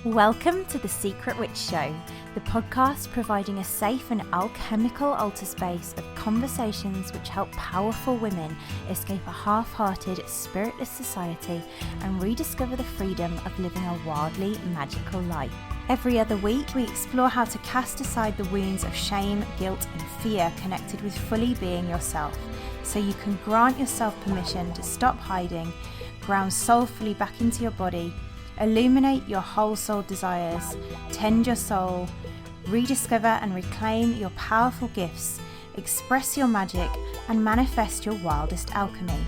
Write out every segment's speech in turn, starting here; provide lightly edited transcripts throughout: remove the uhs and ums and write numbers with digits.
Welcome to The Secret Witch Show, the podcast providing a safe and alchemical altar space of conversations which help powerful women escape a half-hearted, spiritless society and rediscover the freedom of living a wildly magical life. Every other week, we explore how to cast aside the wounds of shame, guilt, and fear connected with fully being yourself, so you can grant yourself permission to stop hiding, ground soulfully back into your body, illuminate your whole soul desires, tend your soul, rediscover and reclaim your powerful gifts, express your magic, and manifest your wildest alchemy.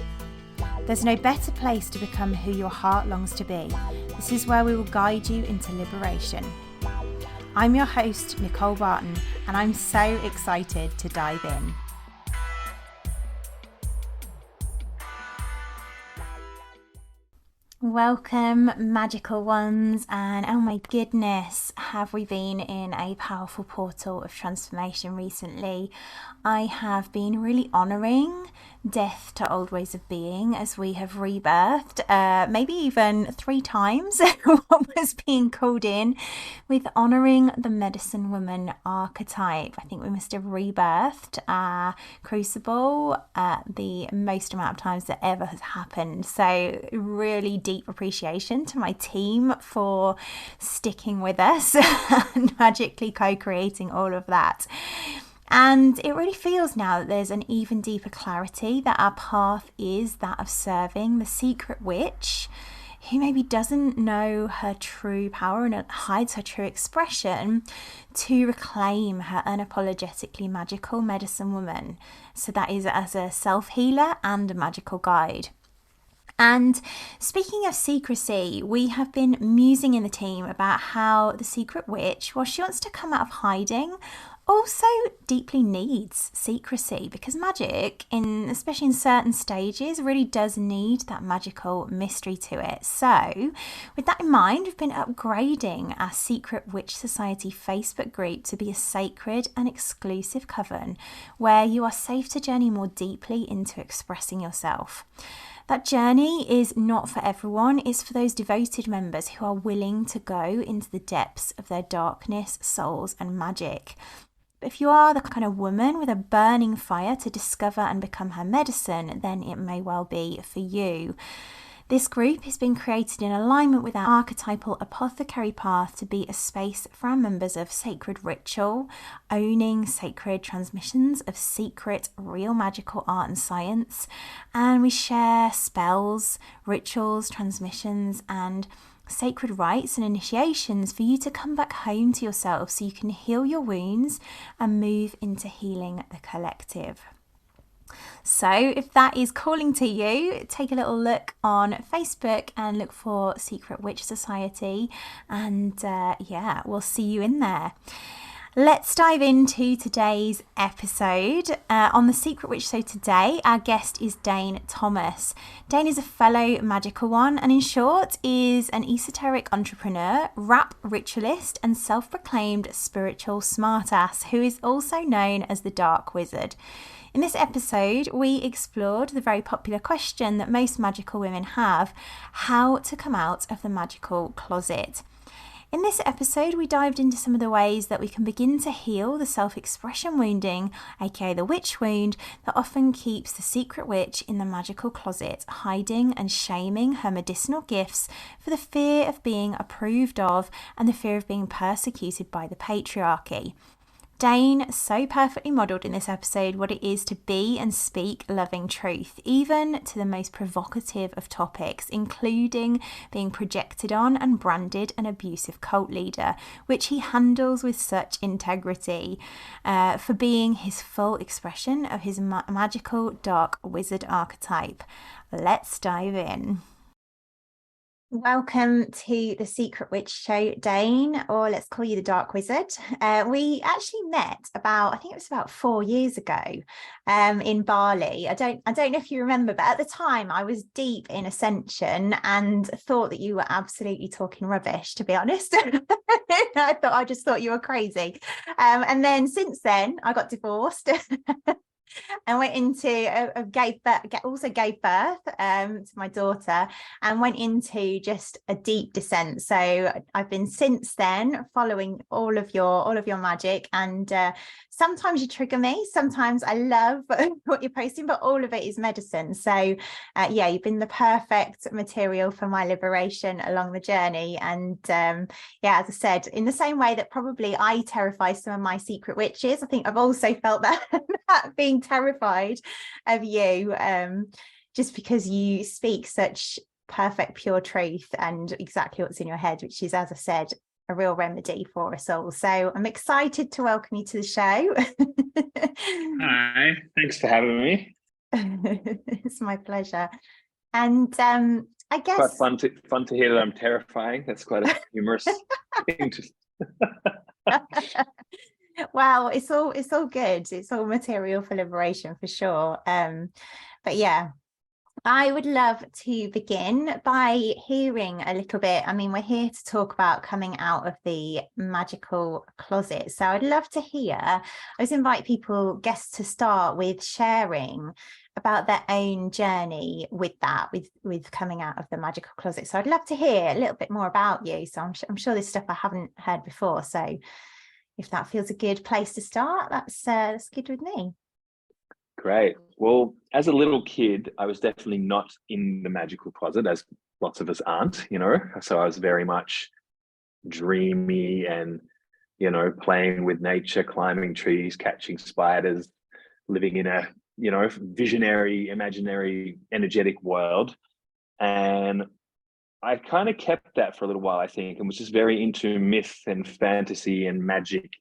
There's no better place to become who your heart longs to be. This is where we will guide you into liberation. I'm your host, Nicole Barton, and I'm so excited to dive in. Welcome, magical ones, and oh my goodness, have we been in a powerful portal of transformation recently. I have been really honouring death to old ways of being as we have rebirthed, maybe even 3 times what was being called in with honouring the medicine woman archetype. I think we must have rebirthed our crucible the most amount of times that ever has happened. So really deep appreciation to my team for sticking with us and magically co-creating all of that. And it really feels now that there's an even deeper clarity that our path is that of serving the secret witch who maybe doesn't know her true power and hides her true expression, to reclaim her unapologetically magical medicine woman. So that is as a self-healer and a magical guide. And speaking of secrecy, we have been musing in the team about how the secret witch, while she wants to come out of hiding, also deeply needs secrecy, because magic, especially in certain stages, really does need that magical mystery to it. So with that in mind, we've been upgrading our Secret Witch Society Facebook group to be a sacred and exclusive coven where you are safe to journey more deeply into expressing yourself. That journey is not for everyone. It's for those devoted members who are willing to go into the depths of their darkness, souls, and magic. If you are the kind of woman with a burning fire to discover and become her medicine, then it may well be for you. This group has been created in alignment with our archetypal apothecary path to be a space for our members of sacred ritual, owning sacred transmissions of secret, real magical art and science. And we share spells, rituals, transmissions, and sacred rites and initiations for you to come back home to yourself so you can heal your wounds and move into healing the collective. So if that is calling to you, take a little look on Facebook and look for Secret Witch Society, and we'll see you in there. Let's dive into today's episode. On the Secret Witch Show today, our guest is Dane Tomas. Dane is a fellow magical one, and in short is an esoteric entrepreneur, rap ritualist, and self-proclaimed spiritual smartass who is also known as the Dark Wizard. In this episode, we explored the very popular question that most magical women have: how to come out of the magical closet. In this episode, we dived into some of the ways that we can begin to heal the self-expression wounding, aka the witch wound, that often keeps the secret witch in the magical closet, hiding and shaming her medicinal gifts for the fear of being approved of and the fear of being persecuted by the patriarchy. Dane so perfectly modelled in this episode what it is to be and speak loving truth, even to the most provocative of topics, including being projected on and branded an abusive cult leader, which he handles with such integrity, for being his full expression of his magical dark wizard archetype. Let's dive in. Welcome to the Secret Witch Show, Dane, or let's call you the Dark Wizard. We actually met I think it was about 4 years ago, in Bali. I don't know if you remember, but at the time I was deep in ascension and thought that you were absolutely talking rubbish, to be honest. I just thought you were crazy. And then since then I got divorced. and went into also gave birth to my daughter, and went into just a deep descent. So I've been since then following all of your magic, and sometimes you trigger me, sometimes I love what you're posting, but all of it is medicine. So yeah, you've been the perfect material for my liberation along the journey. And yeah, as I said, in the same way that probably I terrify some of my secret witches, I think I've also felt that, that being terrified of you, just because you speak such perfect, pure truth and exactly what's in your head, which is, as I said, a real remedy for us all. So I'm excited to welcome you to the show. Hi, thanks for having me. It's my pleasure. And I guess quite fun to hear that I'm terrifying. That's quite a humorous thing to. Well, it's all good. It's all material for liberation for sure. But yeah, I would love to begin by hearing a little bit. I mean, we're here to talk about coming out of the magical closet. So I'd love to hear, I always invite guests to start with sharing about their own journey with that, with coming out of the magical closet. So I'd love to hear a little bit more about you. So I'm sure there's stuff I haven't heard before. So if that feels a good place to start, that's good with me. Great. Well, as a little kid, I was definitely not in the magical closet, as lots of us aren't, So I was very much dreamy and, playing with nature, climbing trees, catching spiders, living in a, visionary, imaginary, energetic world. And I kind of kept that for a little while, I think, and was just very into myth and fantasy and magic.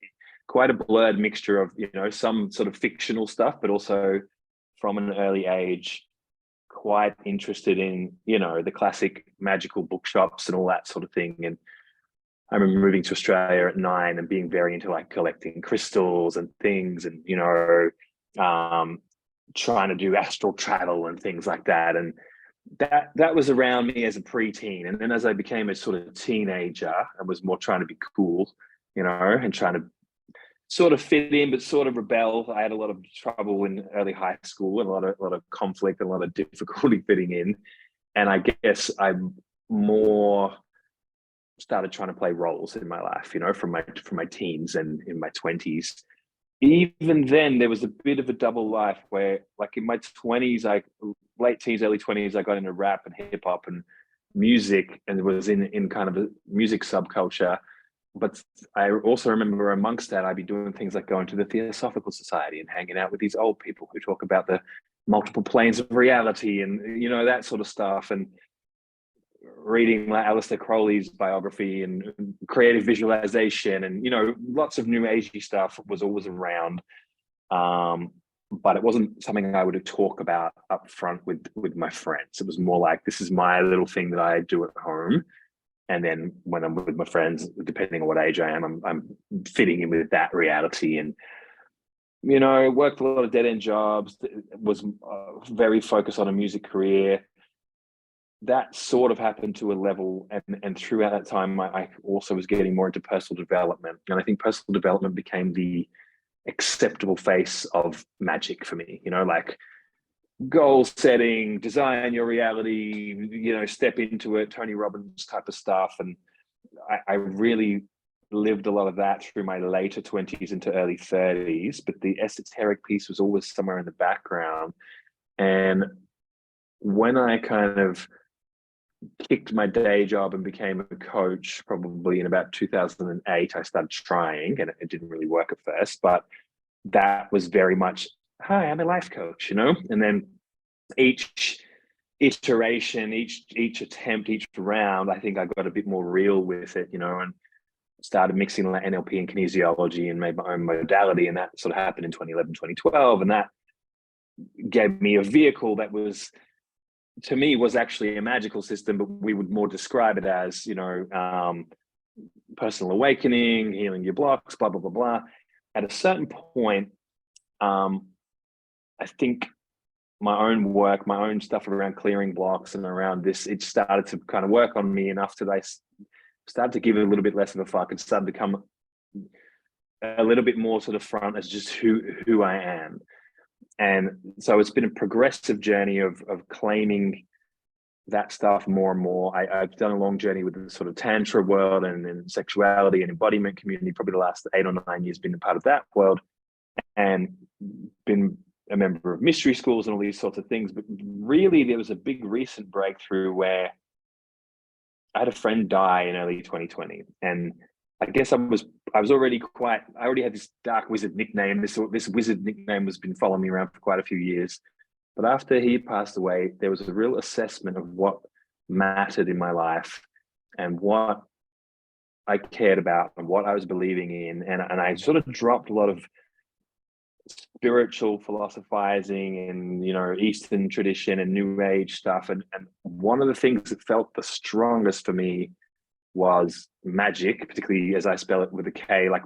Quite a blurred mixture of, some sort of fictional stuff, but also from an early age, quite interested in, the classic magical bookshops and all that sort of thing. And I remember moving to Australia at 9 and being very into like collecting crystals and things and, trying to do astral travel and things like that. And that was around me as a preteen. And then as I became a sort of teenager, I was more trying to be cool, and trying to sort of fit in, but sort of rebel. I had a lot of trouble in early high school and a lot of conflict and a lot of difficulty fitting in. And I guess I more started trying to play roles in my life, from my teens and in my 20s. Even then, there was a bit of a double life where, like in my 20s, late teens, early 20s, I got into rap and hip hop and music, and was in kind of a music subculture. But I also remember amongst that, I'd be doing things like going to the Theosophical Society and hanging out with these old people who talk about the multiple planes of reality and, that sort of stuff. And reading like Aleister Crowley's biography and creative visualization and, lots of new agey stuff was always around. But it wasn't something I would talk about up front with my friends. It was more like, this is my little thing that I do at home. And then when I'm with my friends, depending on what age I am, I'm fitting in with that reality. And, worked a lot of dead-end jobs, was very focused on a music career. That sort of happened to a level. And throughout that time, I also was getting more into personal development. And I think personal development became the acceptable face of magic for me, like goal setting, design your reality, step into it, Tony Robbins type of stuff. And I really lived a lot of that through my later 20s into early 30s, but the esoteric piece was always somewhere in the background. And when I kind of kicked my day job and became a coach, probably in about 2008, I started trying, and it didn't really work at first, but that was very much, hi, I'm a life coach, and then each iteration, each attempt, each round, I think I got a bit more real with it, and started mixing like NLP and kinesiology and made my own modality. And that sort of happened in 2011, 2012. And that gave me a vehicle that was, to me, was actually a magical system, but we would more describe it as, personal awakening, healing your blocks, blah, blah, blah, blah. At a certain point, I think my own work, my own stuff around clearing blocks and around this, it started to kind of work on me enough that I started to give it a little bit less of a fuck and started to come a little bit more to the front as just who I am. And so it's been a progressive journey of claiming that stuff more and more. I've done a long journey with the sort of tantra world and sexuality and embodiment community. Probably the last 8 or 9 years been a part of that world, and been a member of mystery schools and all these sorts of things. But really, there was a big recent breakthrough where I had a friend die in early 2020, and I guess I was already I already had this dark wizard nickname. This wizard nickname has been following me around for quite a few years. But after he passed away, there was a real assessment of what mattered in my life and what I cared about and what I was believing in. And I sort of dropped a lot of spiritual philosophizing and, Eastern tradition and New Age stuff. And one of the things that felt the strongest for me was magic, particularly as I spell it with a K, like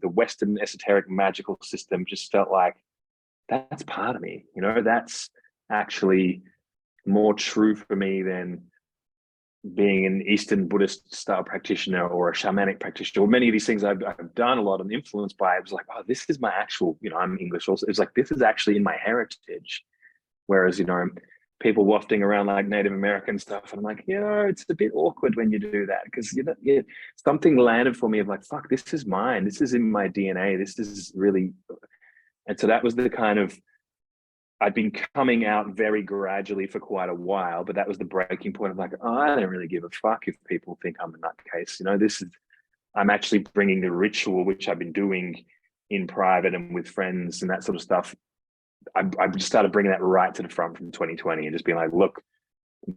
the Western esoteric magical system just felt like that's part of me. That's actually more true for me than being an Eastern Buddhist style practitioner or a shamanic practitioner, or many of these things I've done a lot and influenced by. It was like, oh, this is my actual, I'm English also. It's like, this is actually in my heritage. Whereas, people wafting around like Native American stuff. And I'm like, it's a bit awkward when you do that, because something landed for me of like, fuck, this is mine. This is in my DNA. This is really. And so that was the kind of, I'd been coming out very gradually for quite a while, but that was the breaking point of like, oh, I don't really give a fuck if people think I'm a nutcase. I'm actually bringing the ritual, which I've been doing in private and with friends and that sort of stuff. I just started bringing that right to the front from 2020 and just being like, look,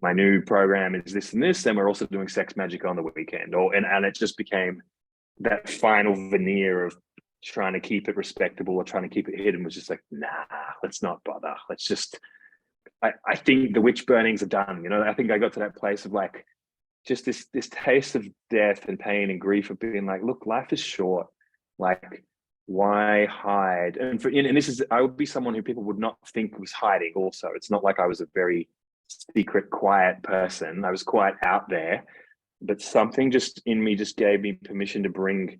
my new program is this and this, and we're also doing sex magic on the weekend. And it just became that final veneer of trying to keep it respectable or trying to keep it hidden was just like, nah, let's not bother. Let's just, I think the witch burnings are done. I think I got to that place of like, just this taste of death and pain and grief of being like, look, life is short. Like, why hide? And this is, I would be someone who people would not think was hiding also. It's not like I was a very secret, quiet person. I was quite out there, but something just in me just gave me permission to bring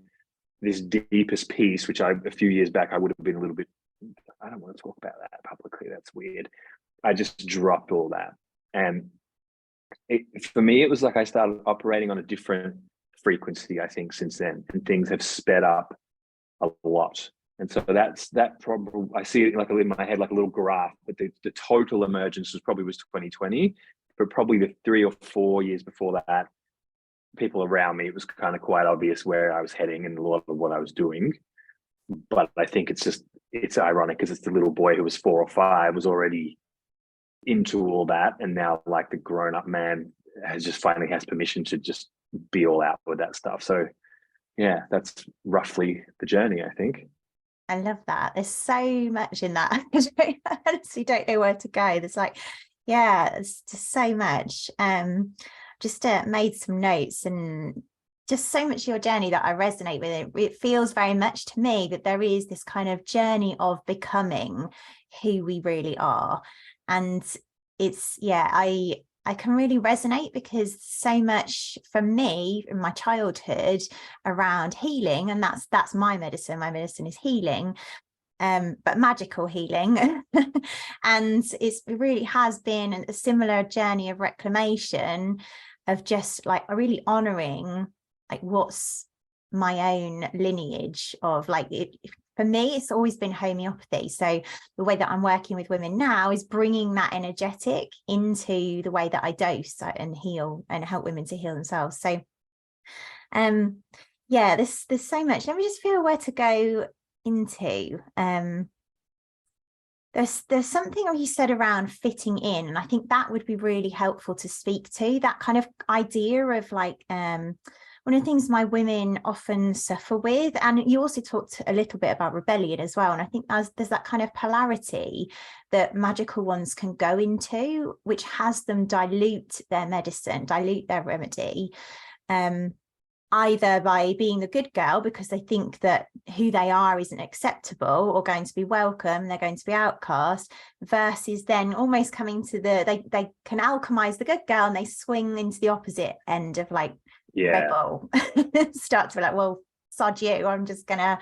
this deepest piece, which a few years back I would have been a little bit, I don't want to talk about that publicly, that's weird. I just dropped all that. And for me, it was like I started operating on a different frequency, I think, since then, and things have sped up a lot. And so that probably, I see it like in my head like a little graph, but the total emergence was 2020, but probably the 3 or 4 years before that, people around me, it was kind of quite obvious where I was heading and a lot of what I was doing. But I think it's ironic because it's the little boy who was 4 or 5 was already into all that, and now like the grown-up man finally has permission to just be all out with that stuff. So yeah, that's roughly the journey, I think. I love that. There's so much in that. I honestly don't know where to go. There's like, it's just so much. Just made some notes, and just so much of your journey that I resonate with it. It feels very much to me that there is this kind of journey of becoming who we really are. And it's, I can really resonate, because so much for me in my childhood around healing, and that's my medicine. My medicine is healing, but magical healing. And it really has been a similar journey of reclamation, of just like really honoring like what's my own lineage of like it. For me, it's always been homeopathy. So the way that I'm working with women now is bringing that energetic into the way that I dose and heal and help women to heal themselves. So there's so much. Let me just feel where to go into. There's something you said around fitting in, and I think that would be really helpful to speak to, that kind of idea of like one of the things my women often suffer with. And you also talked a little bit about rebellion as well, and I think there's that kind of polarity that magical ones can go into, which has them dilute their medicine, dilute their remedy, either by being the good girl because they think that who they are isn't acceptable or going to be welcome, they're going to be outcast, versus then almost coming to they can alchemize the good girl and they swing into the opposite end of like rebel. Start to be like, well, sod you, I'm just gonna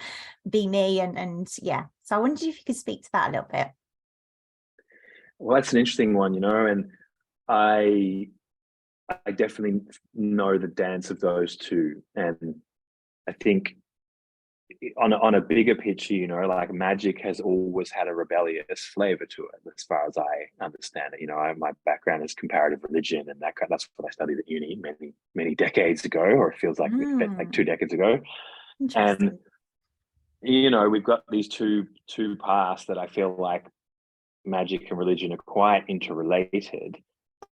be me. And yeah, so I wondered if you could speak to that a little bit. Well, that's an interesting one, and I definitely know the dance of those two. And I think on a bigger picture, like magic has always had a rebellious flavor to it, as far as I understand it. My background is comparative religion, and that's what I studied at uni many decades ago, or it feels like 2 decades ago. Interesting. And we've got these two paths that I feel like magic and religion are quite interrelated,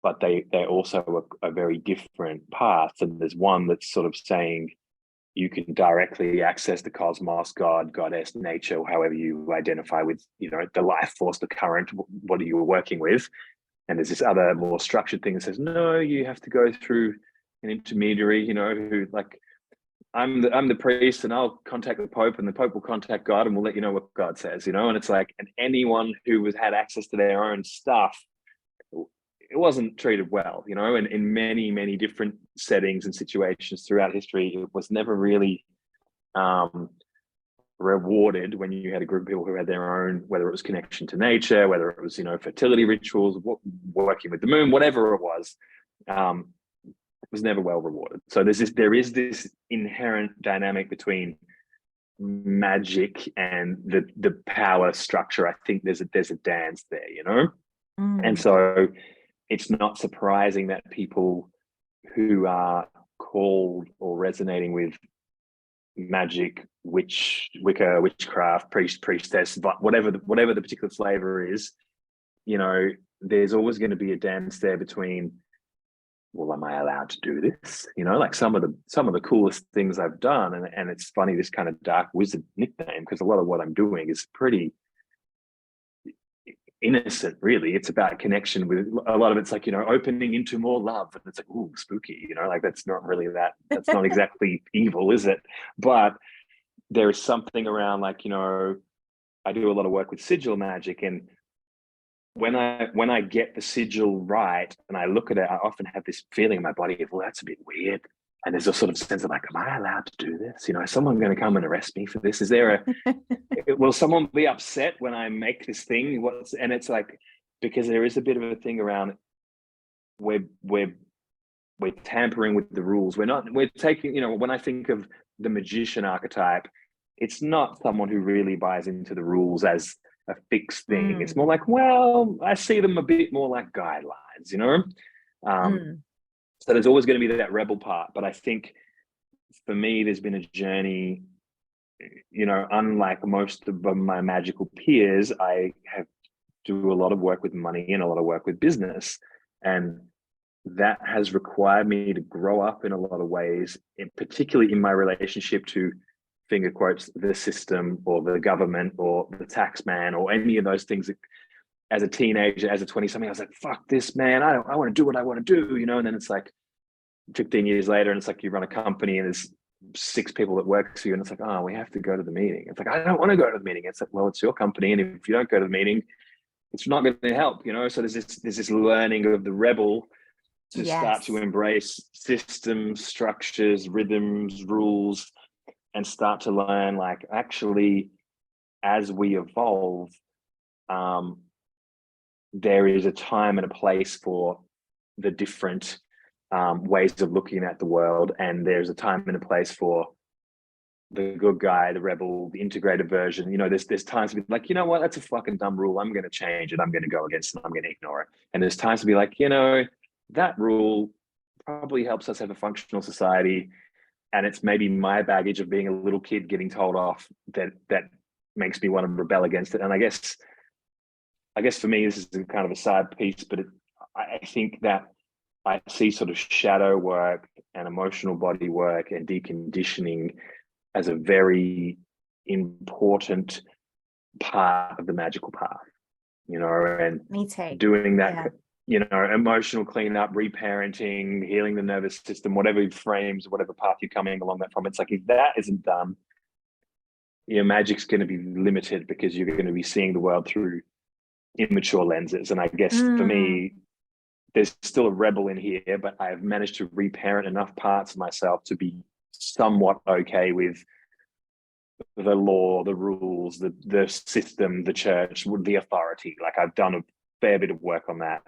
but they also are very different paths. And there's one that's sort of saying you can directly access the cosmos, God, goddess, nature, however you identify with, the life force, the current, what are you working with? And there's this other more structured thing that says, no, you have to go through an intermediary, who, like, I'm the priest, and I'll contact the Pope, and the Pope will contact God, and we'll let you know what God says, and it's like, and anyone who had access to their own stuff, it wasn't treated well, and in many, many different settings and situations throughout history, it was never really rewarded when you had a group of people who had their own, whether it was connection to nature, whether it was, fertility rituals, working with the moon, whatever it was never well rewarded. So there is this inherent dynamic between magic and the power structure. I think there's a dance there, and so it's not surprising that people who are called or resonating with magic, Wicca, witchcraft, priestess, but whatever the particular flavor is, there's always going to be a dance there between, well, am I allowed to do this? Like some of the coolest things I've done, and it's funny, this kind of dark wizard nickname, because a lot of what I'm doing is pretty innocent, really. It's about connection with, a lot of it's like, opening into more love, and it's like, ooh, spooky, like that's not that's not exactly evil, is it? But there is something around, like, I do a lot of work with sigil magic, and when I get the sigil right and I look at it, I often have this feeling in my body of, well, that's a bit weird. And there's a sort of sense of like, am I allowed to do this? Is someone going to come and arrest me for this? Is there will someone be upset when I make this thing? And it's like, because there is a bit of a thing around, we're tampering with the rules. We're taking, when I think of the magician archetype, it's not someone who really buys into the rules as a fixed thing. It's more like, well, I see them a bit more like guidelines, So there's always going to be that rebel part. But I think for me, there's been a journey, unlike most of my magical peers, I have do a lot of work with money and a lot of work with business. And that has required me to grow up in a lot of ways, particularly in my relationship to, finger quotes, the system or the government or the tax man or any of those things. As a teenager, as a 20-something, I was like, fuck this, man. I want to do what I want to do, and then it's like 15 years later, and it's like you run a company and there's 6 people that work for you, and it's like, oh, we have to go to the meeting. It's like, I don't want to go to the meeting. It's like, well, it's your company, and if you don't go to the meeting, it's not going to help, So there's this learning of the rebel to start to embrace systems, structures, rhythms, rules, and start to learn, like, actually, as we evolve, there is a time and a place for the different ways of looking at the world, and there's a time and a place for the good guy, the rebel, the integrated version. There's times to be like, that's a fucking dumb rule. I'm going to change it. I'm going to go against it. I'm going to ignore it. And there's times to be like, that rule probably helps us have a functional society. And it's maybe my baggage of being a little kid getting told off that makes me want to rebel against it. And I guess for me, this is kind of a side piece, but I think that I see sort of shadow work and emotional body work and deconditioning as a very important part of the magical path, and me too. Doing that, emotional cleanup, reparenting, healing the nervous system, whatever frames, whatever path you're coming along that from. It's like, if that isn't done, magic's going to be limited, because you're going to be seeing the world through immature lenses. And I guess for me, there's still a rebel in here, but I've managed to reparent enough parts of myself to be somewhat okay with the law, the rules, the system, the church, the authority. Like I've done a fair bit of work on that,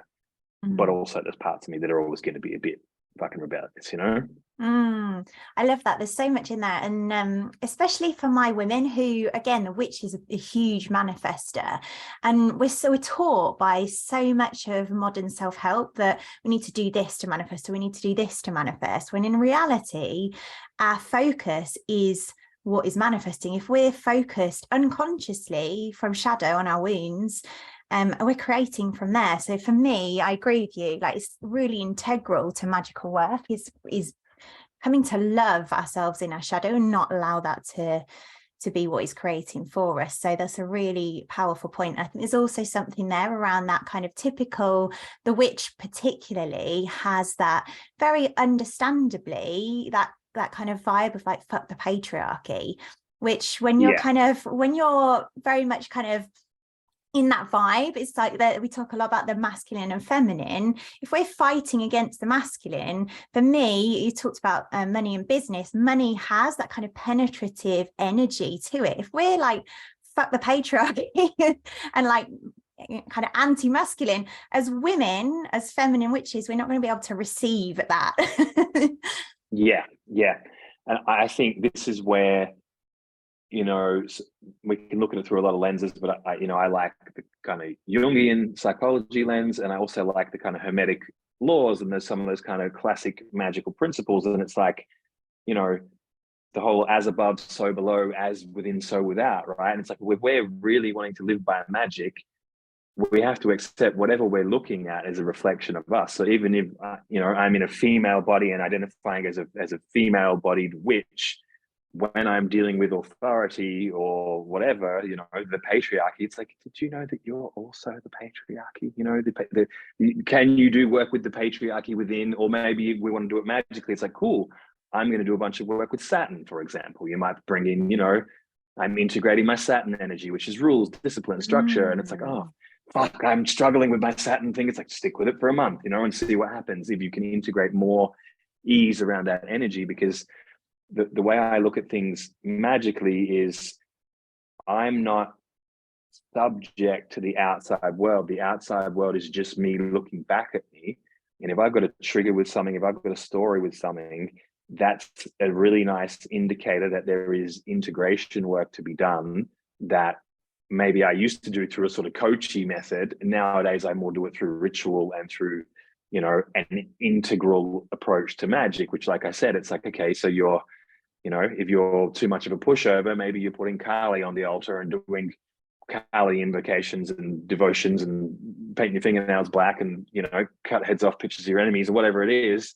but also there's parts of me that are always going to be a bit fucking rebellious, you know? I love that. There's so much in there. And especially for my women who, again, the witch is a huge manifester. And we're taught by so much of modern self-help that we need to do this to manifest, or we need to do this to manifest, when in reality, our focus is what is manifesting. If we're focused unconsciously from shadow on our wounds, we're creating from there. So for me, I agree with you. Like, it's really integral to magical work is coming to love ourselves in our shadow and not allow that to be what is creating for us. So that's a really powerful point. I think there's also something there around that kind of typical, the witch particularly has that very understandably, that kind of vibe of like, fuck the patriarchy, which when you're very much kind of in that vibe, it's like that we talk a lot about the masculine and feminine. If we're fighting against the masculine, for me, you talked about money and business. Money has that kind of penetrative energy to it. If we're like, fuck the patriarchy and like kind of anti-masculine, as women, as feminine witches, we're not going to be able to receive that. Yeah. And I think this is where, you know, we can look at it through a lot of lenses, but I like the kind of Jungian psychology lens, and I also like the kind of hermetic laws, and there's some of those kind of classic magical principles. And it's like, you know, the whole as above, so below, as within, so without, right? And it's like, if we're really wanting to live by magic, we have to accept whatever we're looking at as a reflection of us. So even if, you know, I'm in a female body and identifying as a female-bodied witch, when I'm dealing with authority or whatever, you know, the patriarchy, it's like, did you know that you're also the patriarchy? You know, can you do work with the patriarchy within, or maybe we want to do it magically? It's like, cool, I'm going to do a bunch of work with Saturn, for example. You might bring in, you know, I'm integrating my Saturn energy, which is rules, discipline, structure. And it's like, oh, fuck, I'm struggling with my Saturn thing. It's like, stick with it for a month, you know, and see what happens if you can integrate more ease around that energy. Because the way I look at things magically is I'm not subject to the outside world. The outside world is just me looking back at me. And if I've got a trigger with something, if I've got a story with something, that's a really nice indicator that there is integration work to be done that maybe I used to do through a sort of coachy method. Nowadays, I more do it through ritual and through, you know, an integral approach to magic, which, like I said, it's like, okay, so you're, you know, if you're too much of a pushover, maybe you're putting Kali on the altar and doing Kali invocations and devotions and painting your fingernails black and, you know, cut heads off pictures of your enemies or whatever it is.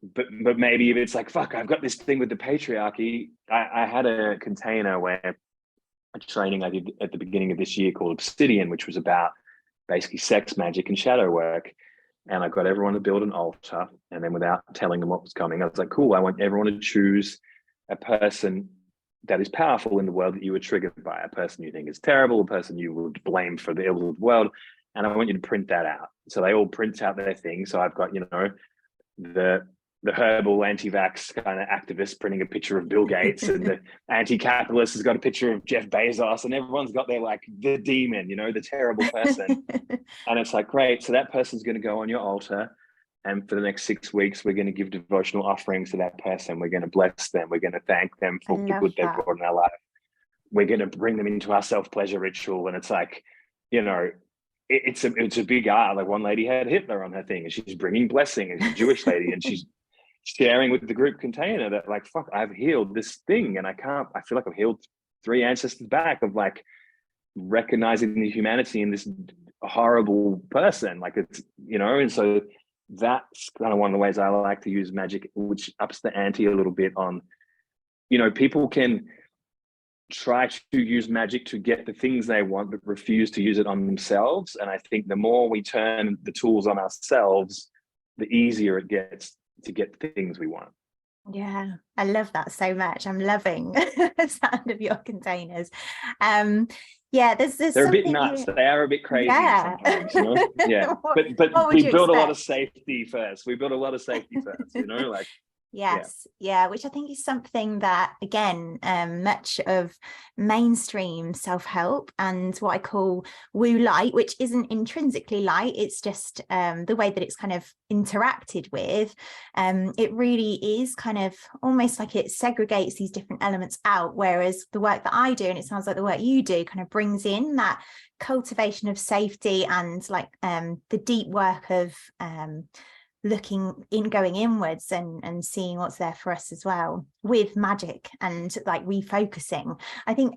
But maybe if it's like, fuck, I've got this thing with the patriarchy. I had a container where a training I did at the beginning of this year called Obsidian, which was about basically sex, magic, and shadow work. And I got everyone to build an altar. And then without telling them what was coming, I was like, cool, I want everyone to choose a person that is powerful in the world that you were triggered by, a person you think is terrible, a person you would blame for the ills of the world. And I want you to print that out. So they all print out their thing. So I've got, you know, the herbal anti-vax kind of activist printing a picture of Bill Gates, and the anti-capitalist has got a picture of Jeff Bezos, and everyone's got their, like, the demon, you know, the terrible person. And it's like, great. So that person's going to go on your altar. And for the next 6 weeks, we're going to give devotional offerings to that person. We're going to bless them. We're going to thank them for the good they've brought in our life. We're going to bring them into our self-pleasure ritual. And it's like, you know, it's a big art. Like, one lady had Hitler on her thing, and she's bringing blessing, and she's a Jewish lady, and she's sharing with the group container that, like, fuck, I've healed this thing, and I feel like I've healed 3 ancestors back of, like, recognizing the humanity in this horrible person. Like, it's, you know, and so that's kind of one of the ways I like to use magic, which ups the ante a little bit on, you know, people can try to use magic to get the things they want, but refuse to use it on themselves. And I think the more we turn the tools on ourselves, the easier it gets to get the things we want. Yeah, I love that so much. I'm loving the sound of your containers. Yeah, they're a bit nuts. They are a bit crazy sometimes, you know. Yeah, but we build a lot of safety first. We build a lot of safety first, you know, like. Yes, yeah, which I think is something that, again, much of mainstream self-help and what I call woo light, which isn't intrinsically light, it's just the way that it's kind of interacted with. It really is kind of almost like it segregates these different elements out, whereas the work that I do, and it sounds like the work you do, kind of brings in that cultivation of safety and like the deep work of going inwards and seeing what's there for us as well, with magic and like refocusing. I think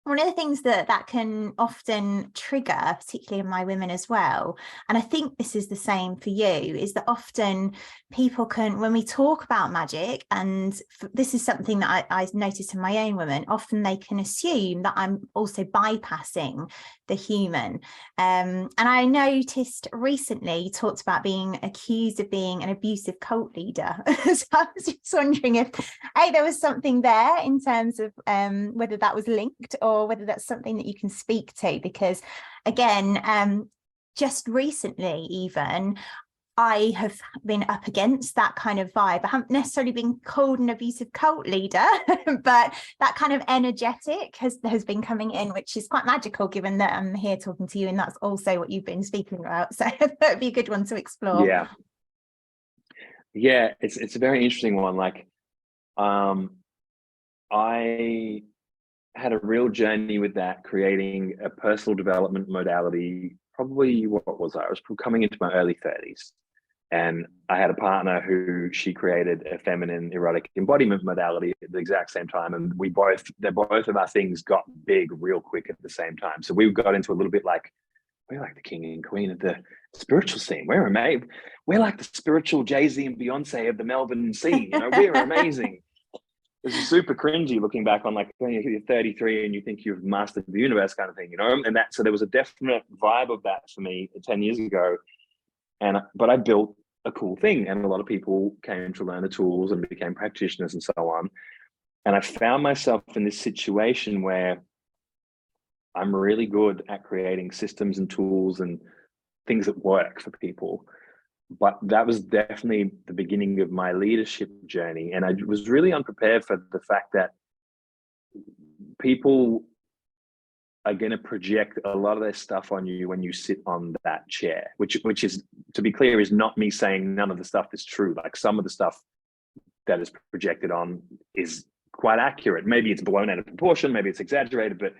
one of the things that can often trigger, particularly in my women as well, and I think this is the same for you, is that often people can, when we talk about magic, and this is something that I noticed in my own women, often they can assume that I'm also bypassing the human. And I noticed recently you talked about being accused of being an abusive cult leader. So I was just wondering if there was something there in terms of whether that was linked or whether that's something that you can speak to, because again, just recently even I have been up against that kind of vibe. I haven't necessarily been called an abusive cult leader, but that kind of energetic has been coming in, which is quite magical given that I'm here talking to you and that's also what you've been speaking about. So that would be a good one to explore. Yeah, it's a very interesting one. Like I had a real journey with that, creating a personal development modality. Probably, what was I was coming into my early 30s. And I had a partner who she created a feminine erotic embodiment modality at the exact same time. And both of our things got big real quick at the same time. So we got into a little bit like, we're like the king and queen of the spiritual scene. We're like the spiritual Jay-Z and Beyonce of the Melbourne scene. You know, we're amazing. It's super cringy looking back on, like, when you're 33 and you think you've mastered the universe kind of thing, you know? And so there was a definite vibe of that for me 10 years ago. But I built a cool thing, and a lot of people came to learn the tools and became practitioners and so on. And I found myself in this situation where I'm really good at creating systems and tools and things that work for people. But that was definitely the beginning of my leadership journey. And I was really unprepared for the fact that people are going to project a lot of their stuff on you when you sit on that chair, which is, to be clear, is not me saying none of the stuff is true. Like, some of the stuff that is projected on is quite accurate. Maybe it's blown out of proportion, maybe it's exaggerated, but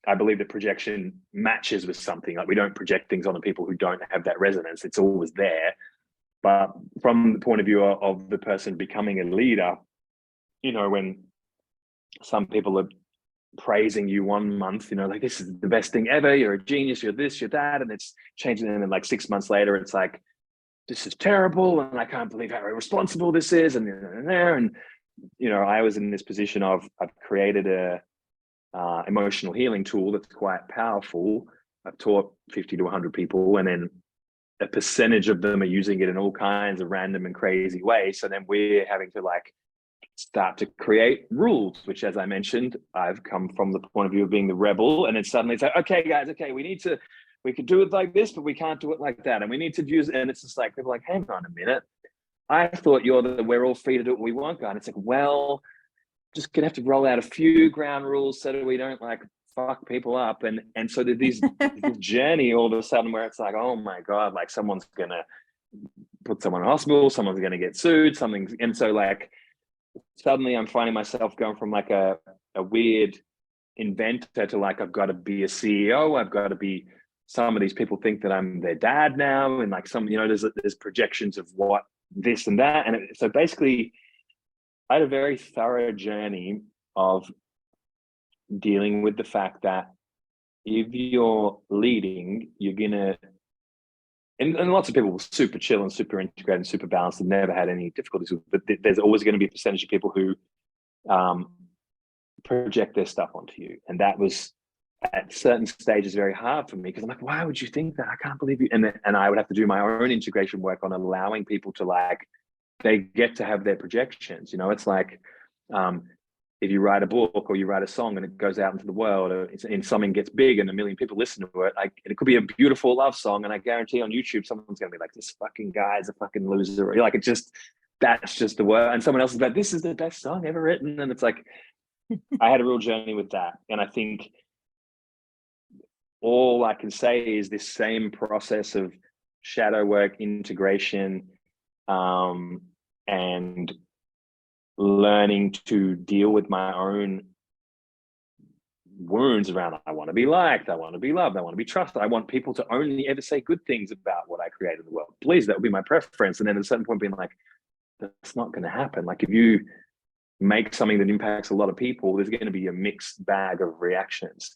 I believe that projection matches with something. Like, we don't project things on the people who don't have that resonance. It's always there. But from the point of view of the person becoming a leader, you know, when some people are praising you one month, you know, like, this is the best thing ever, you're a genius, you're this, you're that, and it's changing them, and like 6 months later it's like, this is terrible and I can't believe how irresponsible this is, and you know, I was in this position of, I've created a emotional healing tool that's quite powerful. I've taught 50 to 100 people, and then a percentage of them are using it in all kinds of random and crazy ways. So then we're having to like start to create rules, which, as I mentioned, I've come from the point of view of being the rebel. And then suddenly it's like, okay, guys, okay, we could do it like this, but we can't do it like that. And we need to use it. And it's just like, people are like, hang on a minute. I thought we're all free to do what we want, guy. And it's like, well, just gonna have to roll out a few ground rules so that we don't like fuck people up. And so there's this journey all of a sudden where it's like, oh my God, like, someone's gonna put someone in hospital, someone's gonna get sued, and so like, suddenly I'm finding myself going from like a weird inventor to like, I've got to be a CEO. I've got to be, some of these people think that I'm their dad now. And like, some, you know, there's projections of what this and that. And so basically I had a very thorough journey of dealing with the fact that if you're leading, you're gonna, and lots of people were super chill and super integrated and super balanced and never had any difficulties with, but there's always going to be a percentage of people who project their stuff onto you. And that was at certain stages very hard for me, because I'm like, why would you think that? I can't believe you. And I would have to do my own integration work on allowing people to, like, they get to have their projections. You know, it's like, if you write a book or you write a song and it goes out into the world, and something gets big and 1 million people listen to it, like, it could be a beautiful love song, and I guarantee on YouTube someone's gonna be like, this fucking guy is a fucking loser. Like, it just, that's just the word. And someone else is like, this is the best song ever written. And it's like, I had a real journey with that. And I think all I can say is this same process of shadow work, integration, and learning to deal with my own wounds around, I want to be liked, I want to be loved, I want to be trusted, I want people to only ever say good things about what I create in the world. Please, that would be my preference. And then at a certain point being like, that's not going to happen. Like if you make something that impacts a lot of people, there's going to be a mixed bag of reactions.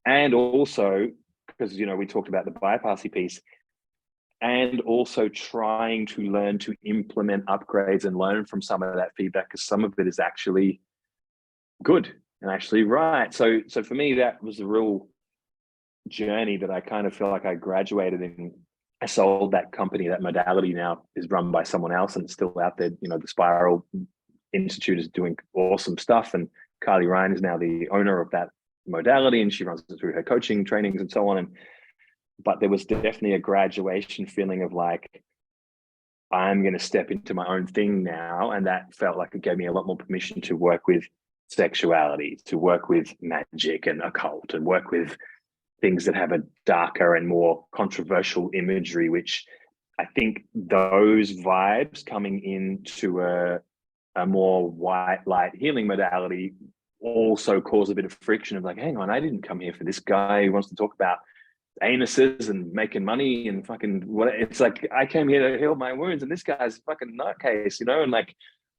And also, because, you know, we talked about the bypassy piece, and also trying to learn to implement upgrades and learn from some of that feedback, because some of it is actually good and actually right. So for me, that was a real journey that I kind of feel like I graduated in. I sold that company. That modality now is run by someone else and it's still out there. You know, the Spiral Institute is doing awesome stuff. And Carly Ryan is now the owner of that modality and she runs it through her coaching trainings and so on. But there was definitely a graduation feeling of like, I'm going to step into my own thing now. And that felt like it gave me a lot more permission to work with sexuality, to work with magic and occult, and work with things that have a darker and more controversial imagery, which I think those vibes coming into a more white light healing modality also cause a bit of friction of like, hang on, I didn't come here for this guy who wants to talk about anuses and making money and fucking what. It's like, I came here to heal my wounds and this guy's a fucking nutcase, you know? And like,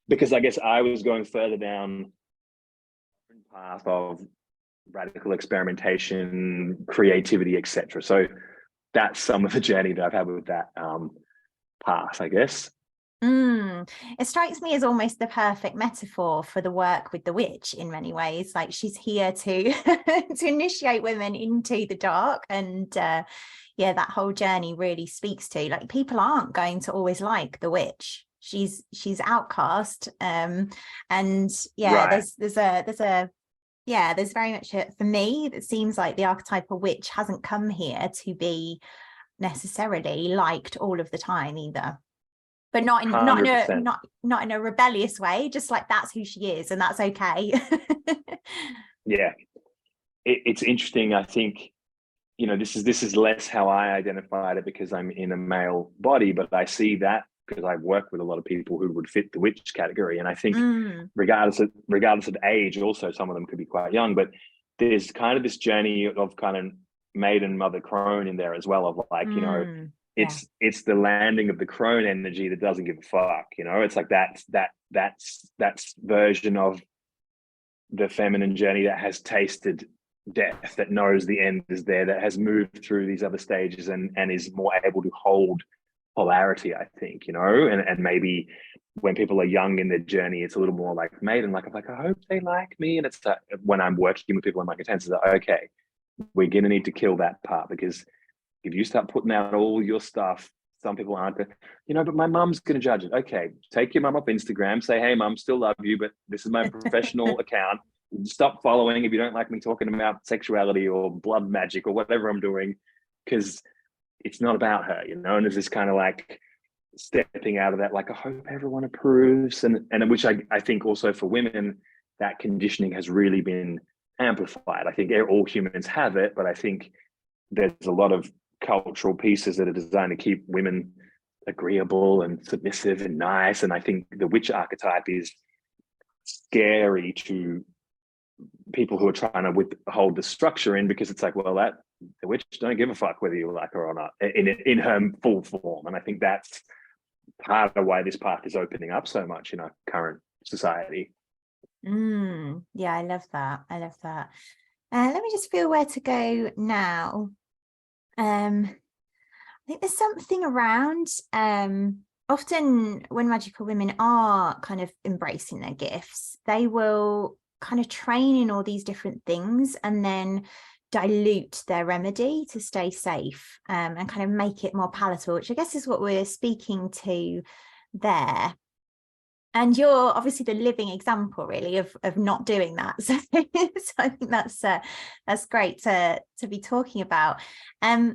because I guess I was going further down path of radical experimentation, creativity, etc. So that's some of the journey that I've had with that path, I guess. It strikes me as almost the perfect metaphor for the work with the witch in many ways. Like she's here to to initiate women into the dark, and yeah, that whole journey really speaks to, like, people aren't going to always like the witch. She's outcast, and yeah, Right. there's very much for me, it seems like the archetypal witch hasn't come here to be necessarily liked all of the time either, but not in 100%. not in a rebellious way, just like that's who she is and that's okay. Yeah, it's interesting. I think, you know, this is less how I identified it because I'm in a male body, but I see that because I work with a lot of people who would fit the witch category. And I think regardless of age, also some of them could be quite young, but there's kind of this journey of kind of maiden mother crone in there as well, of like, you know, it's the landing of the crone energy that doesn't give a fuck, you know. It's like that's version of the feminine journey that has tasted death, that knows the end is there, that has moved through these other stages and is more able to hold polarity, I think, you know. And maybe when people are young in their journey, it's a little more like maiden, like I'm like, I hope they like me. And it's when I'm working with people in my intensive, like, okay, we're gonna need to kill that part, because if you start putting out all your stuff, some people aren't, you know, but my mum's going to judge it. Okay, take your mum off Instagram, say, hey, mum, still love you, but this is my professional account. Stop following if you don't like me talking about sexuality or blood magic or whatever I'm doing, because it's not about her, you know. And there's this kind of like stepping out of that, like, I hope everyone approves. And which I think also for women, that conditioning has really been amplified. I think all humans have it, but I think there's a lot of cultural pieces that are designed to keep women agreeable and submissive and nice. And I think the witch archetype is scary to people who are trying to withhold the structure in, because it's like, well, that the witch don't give a fuck whether you like her or not in her full form. And I think that's part of why this path is opening up so much in our current society. Yeah, I love that. Let me just feel where to go now. I think there's something around often when magical women are kind of embracing their gifts, they will kind of train in all these different things and then dilute their remedy to stay safe, and kind of make it more palatable, which I guess is what we're speaking to there. And you're obviously the living example, really, of not doing that. So, so I think that's great to be talking about. I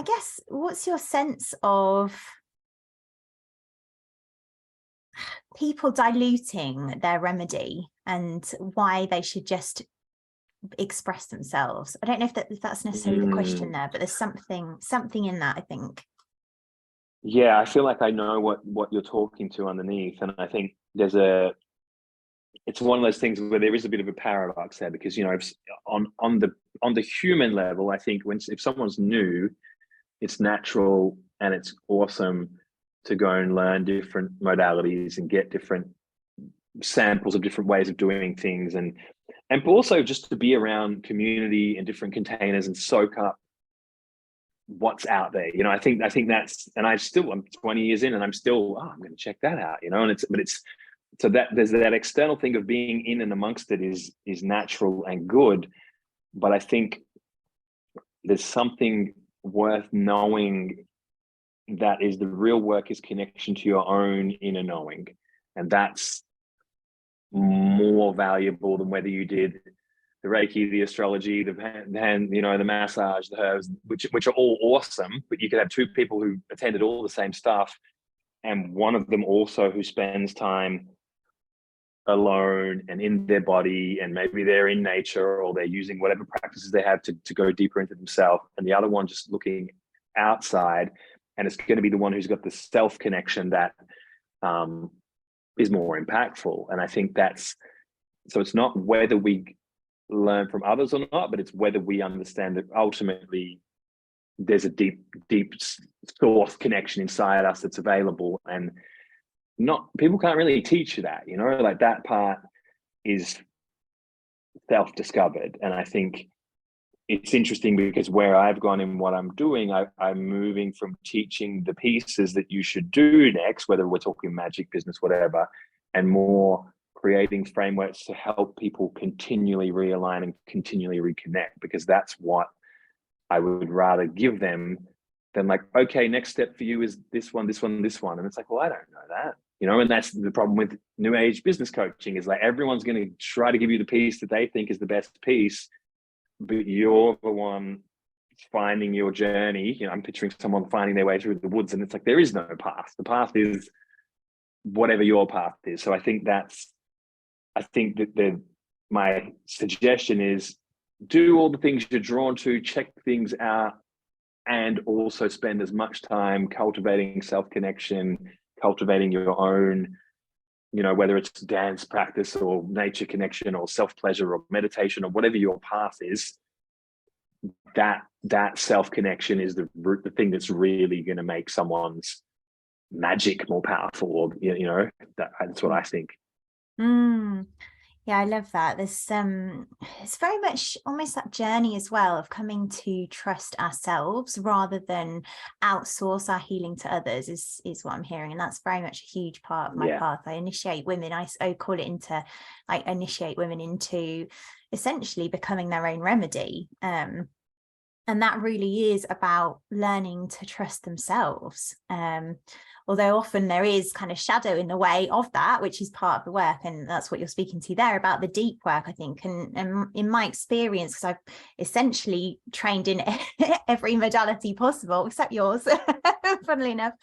guess, what's your sense of people diluting their remedy and why they should just express themselves. I don't know if that's necessarily the question there, but there's something in that, I think. Yeah, I feel like I know what you're talking to underneath, and I think it's one of those things where there is a bit of a paradox there, because on the human level, I think if someone's new, it's natural and it's awesome to go and learn different modalities and get different samples of different ways of doing things, and also just to be around community and different containers and soak up what's out there. I think that's, and I'm 20 years in and I'm still, I'm going to check that out, and it's so that there's that external thing of being in and amongst it is natural and good. But I think there's something worth knowing, that is the real work is connection to your own inner knowing. And that's more valuable than whether you did the Reiki, the astrology, the massage, the herbs, which are all awesome. But you could have two people who attended all the same stuff, and one of them also who spends time alone and in their body, and maybe they're in nature or they're using whatever practices they have to go deeper into themselves, and the other one just looking outside. And it's going to be the one who's got the self connection that is more impactful. And I think so it's not whether we learn from others or not, but it's whether we understand that ultimately there's a deep source connection inside us that's available, and people can't really teach you that, like that part is self-discovered. And I think it's interesting because where I've gone in what I'm doing, I'm moving from teaching the pieces that you should do next, whether we're talking magic, business, whatever, and more creating frameworks to help people continually realign and continually reconnect, because that's what I would rather give them than like, okay, next step for you is this one, this one, this one. And it's like, well, I don't know that, and that's the problem with new age business coaching, is like everyone's going to try to give you the piece that they think is the best piece, but you're the one finding your journey. I'm picturing someone finding their way through the woods, and it's like, there is no path. The path is whatever your path is. So I think that my suggestion is do all the things you're drawn to, check things out, and also spend as much time cultivating self-connection, cultivating your own, whether it's dance practice or nature connection or self-pleasure or meditation or whatever your path is. That self-connection is the thing that's really going to make someone's magic more powerful, or that's what I think. Yeah, I love that. There's it's very much almost that journey as well of coming to trust ourselves rather than outsource our healing to others is what I'm hearing. And that's very much a huge part of my path. I initiate women, I call it initiate women into essentially becoming their own remedy. And that really is about learning to trust themselves. Although often there is kind of shadow in the way of that, which is part of the work. And that's what you're speaking to there about the deep work, I think. And in my experience, because I've essentially trained in every modality possible, except yours, funnily enough.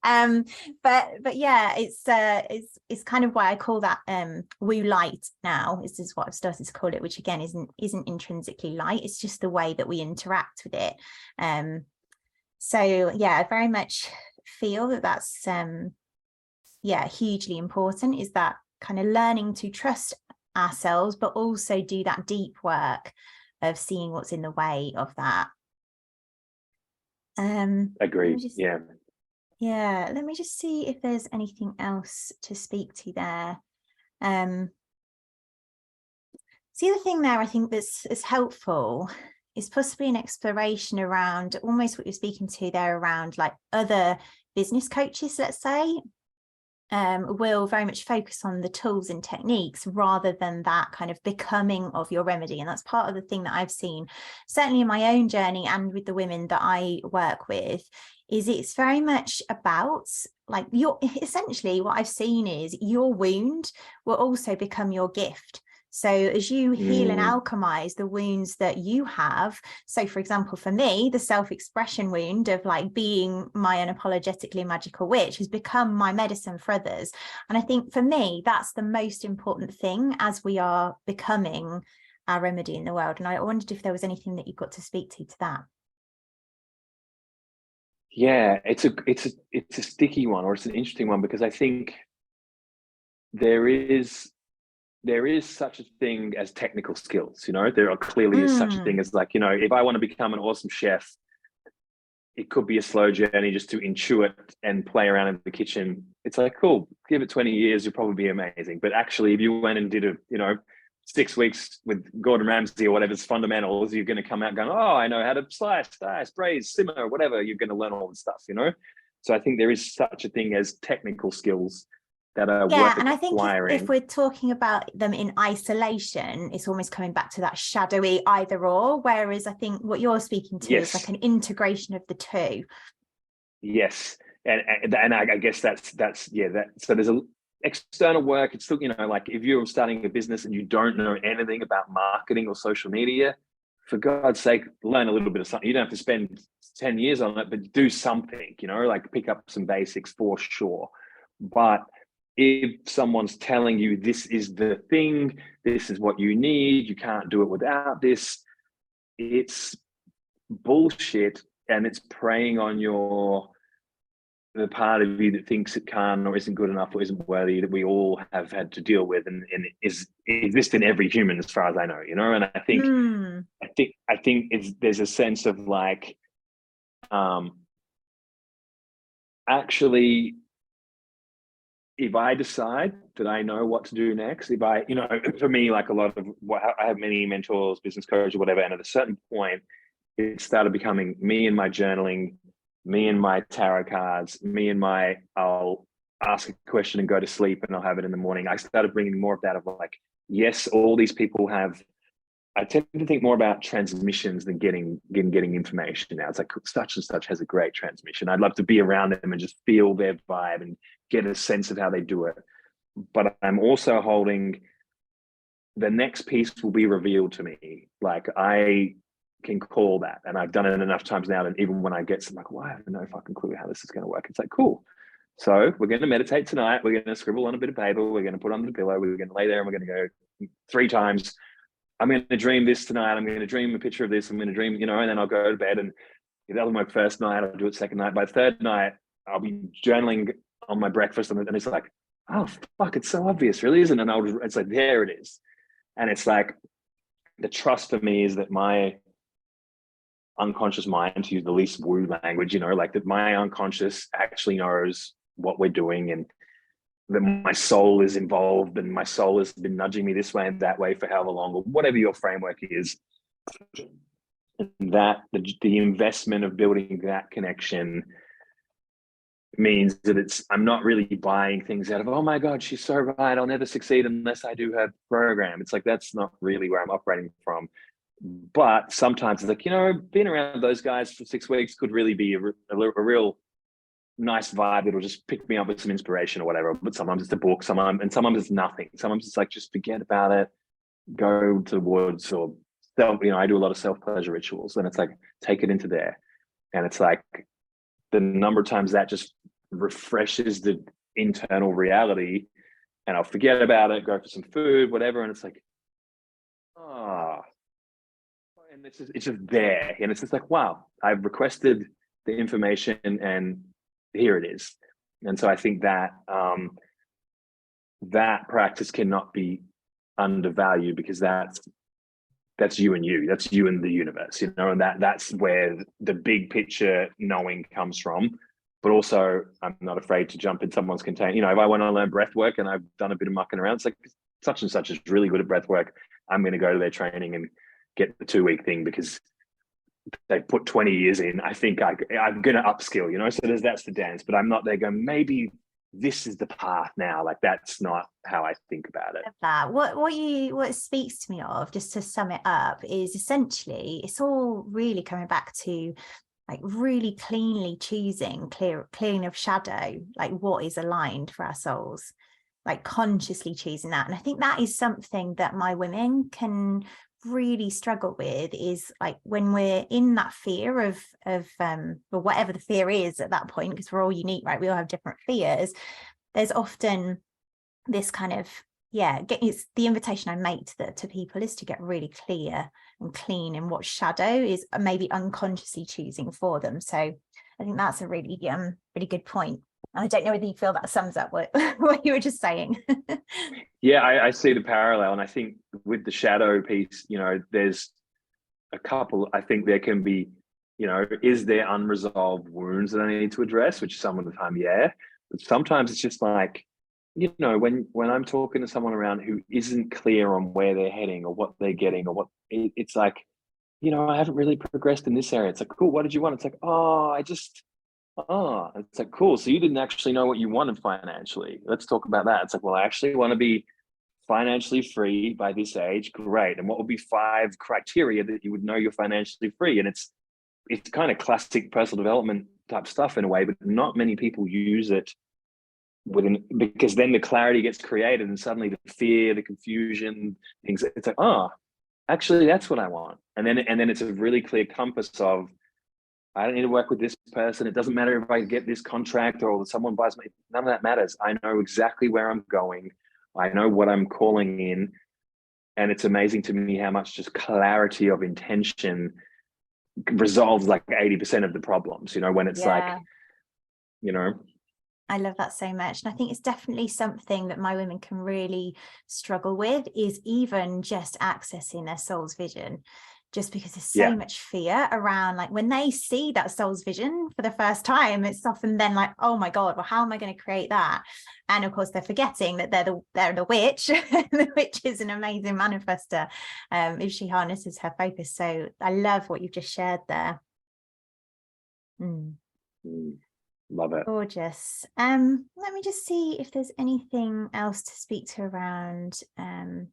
But yeah, it's kind of why I call that woo light now. This is what I've started to call it, which again isn't intrinsically light. It's just the way that we interact with it. So yeah, I very much feel that's hugely important, is that kind of learning to trust ourselves, but also do that deep work of seeing what's in the way of that. Agreed. Let me just see if there's anything else to speak to there. So the other thing there I think that's helpful is possibly an exploration around almost what you're speaking to there around like other business coaches, let's say, will very much focus on the tools and techniques rather than that kind of becoming of your remedy. And that's part of the thing that I've seen, certainly in my own journey and with the women that I work with, is it's very much about like essentially what I've seen is your wound will also become your gift. So as you heal and alchemize the wounds that you have, so for example, for me, the self-expression wound of like being my unapologetically magical witch has become my medicine for others. And I think for me, that's the most important thing as we are becoming our remedy in the world. And I wondered if there was anything that you got to speak to that. Yeah, it's a sticky one, or it's an interesting one, because I think there is such a thing as technical skills. There are clearly is such a thing as, like, if I want to become an awesome chef, it could be a slow journey just to intuit and play around in the kitchen. It's like, cool, give it 20 years, you'll probably be amazing. But actually, if you went and did 6 weeks with Gordon Ramsay or whatever's fundamentals, you're going to come out going, oh, I know how to slice, dice, braise, simmer, whatever. You're going to learn all the stuff, So I think there is such a thing as technical skills that are worth and acquiring. I think if we're talking about them in isolation, it's almost coming back to that shadowy either or, whereas I think what you're speaking to is like an integration of the two. Yes. And I guess that's so there's a external work. It's still, like if you're starting a business and you don't know anything about marketing or social media, for God's sake, learn a little bit of something. You don't have to spend 10 years on it, but do something, like pick up some basics for sure. But if someone's telling you this is the thing, this is what you need, you can't do it without this, it's bullshit, and it's preying on the part of you that thinks it can or isn't good enough or isn't worthy, that we all have had to deal with and is exist in every human, as far as I know, And I think there's a sense of like, actually, if I decide that I know what to do next, if I, for me, like a lot of what I have many mentors, business coaches, or whatever, and at a certain point, it started becoming me and my journaling, me and my tarot cards, I'll ask a question and go to sleep and I'll have it in the morning. I started bringing more of that of like, yes, all these people have, I tend to think more about transmissions than getting information now. It's like such and such has a great transmission. I'd love to be around them and just feel their vibe and get a sense of how they do it. But I'm also holding the next piece will be revealed to me. Like I can call that. And I've done it enough times now that even when I get some like, well, I have no fucking clue how this is going to work. It's like, cool. So we're going to meditate tonight. We're going to scribble on a bit of paper. We're going to put on the pillow. We're going to lay there and we're going to go 3 times. I'm going to dream this tonight. I'm going to dream a picture of this. I'm going to dream, and then I'll go to bed. And that'll be my first night. I'll do it second night. By third night, I'll be journaling on my breakfast. And it's like, oh, fuck, it's so obvious, really, isn't it? And it's like, there it is. And it's like, the trust for me is that my unconscious mind, to use the least woo language, like that my unconscious actually knows what we're doing, and that my soul is involved, and my soul has been nudging me this way and that way for however long, or whatever your framework is. And that the investment of building that connection means that I'm not really buying things out of, oh my God, she's so right, I'll never succeed unless I do her program. It's like, that's not really where I'm operating from. But sometimes it's like, being around those guys for 6 weeks could really be a real nice vibe. It'll just pick me up with some inspiration or whatever. But sometimes it's a book, sometimes it's nothing. Sometimes it's like, just forget about it, go to the woods, or I do a lot of self-pleasure rituals, and it's like, take it into there. And it's like, the number of times that just refreshes the internal reality, and I'll forget about it, go for some food, whatever. And it's like, and it's just there. And it's just like, wow, I've requested the information and here it is. And so I think that that practice cannot be undervalued, because that's you and you, that's you and the universe, and that's where the big picture knowing comes from. But also, I'm not afraid to jump in someone's container. If I want to learn breath work and I've done a bit of mucking around, it's like, such and such is really good at breath work, I'm going to go to their training and get the 2-week thing because they put 20 years in. I think I'm going to upskill, so that's the dance. But I'm not there going, maybe this is the path now. Like, that's not how I think about it. That what it speaks to me of, just to sum it up, is essentially it's all really coming back to like really cleanly choosing, clearing of shadow, like what is aligned for our souls. like consciously choosing that. And I think that is something that my women can really struggle with, is like when we're in that fear of or whatever the fear is at that point, because we're all unique, right? We all have different fears. There's often this kind of, it's the invitation I make to people is to get really clear and clean in what shadow is maybe unconsciously choosing for them. So I think that's a really really good point. And I don't know whether you feel that sums up what you were just saying. Yeah, I see the parallel. And I think with the shadow piece, you know, there's a couple, I think there can be, you know, is there unresolved wounds that I need to address, which some of the time, yeah. But sometimes it's just like, you know, when I'm talking to someone around who isn't clear on where they're heading or what they're getting or what, it's like, you know, I haven't really progressed in this area. It's like, cool, what did you want? It's like, it's like, cool. So you didn't actually know what you wanted financially. Let's talk about that. It's like, well, I actually want to be financially free by this age. Great. And what would be 5 criteria that you would know you're financially free? And it's kind of classic personal development type stuff in a way, but not many people use it because then the clarity gets created and suddenly the fear, the confusion, things, it's like, actually that's what I want. And then it's a really clear compass of, I don't need to work with this person. It doesn't matter if I get this contract or someone buys me. None of that matters. I know exactly where I'm going. I know what I'm calling in. And it's amazing to me how much just clarity of intention resolves like 80% of the problems, you know, when it's like, you know. I love that so much. And I think it's definitely something that my women can really struggle with, is even just accessing their soul's vision, just because there's so much fear around, like when they see that soul's vision for the first time, it's often then like, oh my God, well, how am I going to create that? And of course, they're forgetting that they're the witch. The witch is an amazing manifester if she harnesses her focus. So I love what you've just shared there. Love it. Gorgeous. Let me just see if there's anything else to speak to around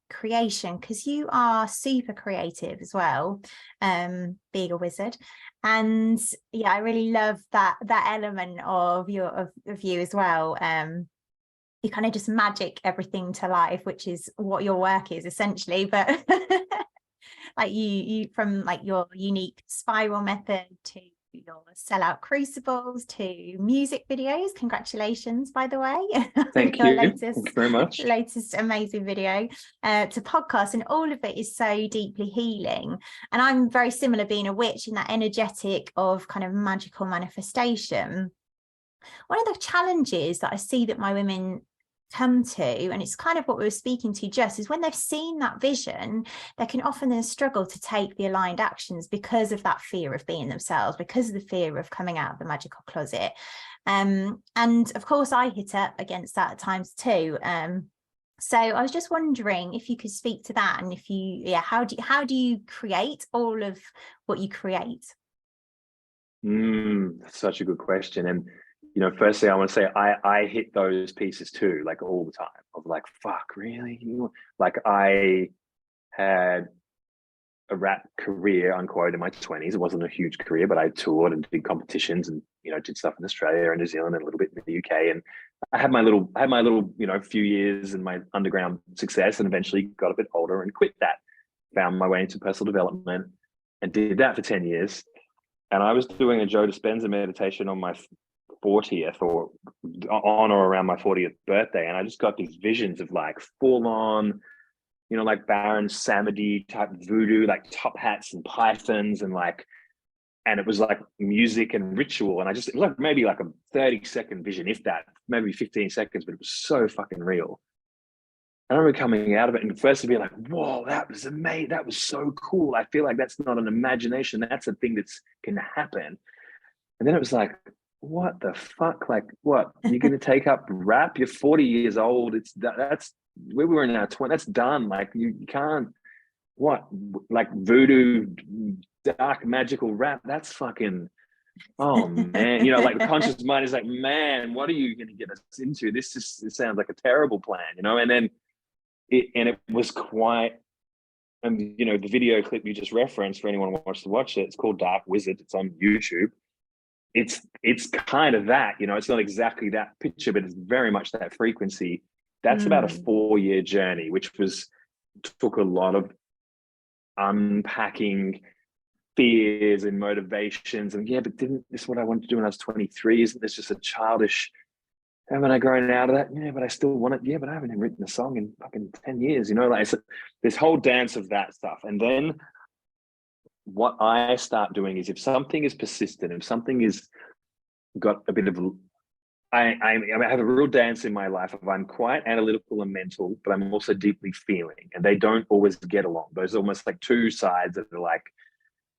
creation, because you are super creative as well, being a wizard. And yeah, I really love that element of you as well. You kind of just magic everything to life, which is what your work is essentially. But like you from like your unique spiral method to your sellout crucibles to music videos. Congratulations, by the way. Thank you. Thank you very much. Latest amazing video to podcasts, and all of it is so deeply healing. And I'm very similar, being a witch in that energetic of kind of magical manifestation. One of the challenges that I see that my women come to, and it's kind of what we were speaking to just, is when they've seen that vision, they can often then struggle to take the aligned actions because of that fear of being themselves, because of the fear of coming out of the magical closet. And of course I hit up against that at times too. So I was just wondering if you could speak to that, and if you, how do you create all of what you create? That's such a good question. And you know, firstly, I want to say I hit those pieces too, like all the time, of like, fuck, really? Like I had a rap career, unquote, in my 20s. It wasn't a huge career, but I toured and did competitions and, you know, did stuff in Australia and New Zealand and a little bit in the UK. And I had my little, you know, few years in my underground success, and eventually got a bit older and quit that. Found my way into personal development and did that for 10 years. And I was doing a Joe Dispenza meditation on my 40th or on or around my 40th birthday. And I just got these visions of like full on, you know, like Baron Samedi type voodoo, like top hats and pythons and like, and it was like music and ritual. And it was like maybe like a 30-second vision, if that, maybe 15 seconds, but it was so fucking real. I remember coming out of it and first being like, whoa, that was amazing. That was so cool. I feel like that's not an imagination. That's a thing that's can happen. And then it was like, what the fuck? Like, what? You're going to take up rap? You're 40 years old. That's where we were in our 20s. That's done. Like, you can't, what? Like voodoo, dark, magical rap? That's fucking, oh man. You know, like the conscious mind is like, man, what are you going to get us into? It sounds like a terrible plan, you know? And then it was quite, you know, the video clip you just referenced, for anyone who wants to watch it, it's called Dark Wizard. It's on YouTube. It's kind of that, you know, it's not exactly that picture, but it's very much that frequency. That's about a 4-year journey, which took a lot of unpacking fears and motivations. And but didn't this what I wanted to do when I was 23? Isn't this just a childish, haven't I grown out of that? Yeah, but I still want it. Yeah, but I haven't even written a song in fucking 10 years, like it's this whole dance of that stuff. And then what I start doing is, if something is persistent, if something is got a bit of, I have a real dance in my life of, I'm quite analytical and mental, but I'm also deeply feeling, and they don't always get along. Those are almost like two sides that are like,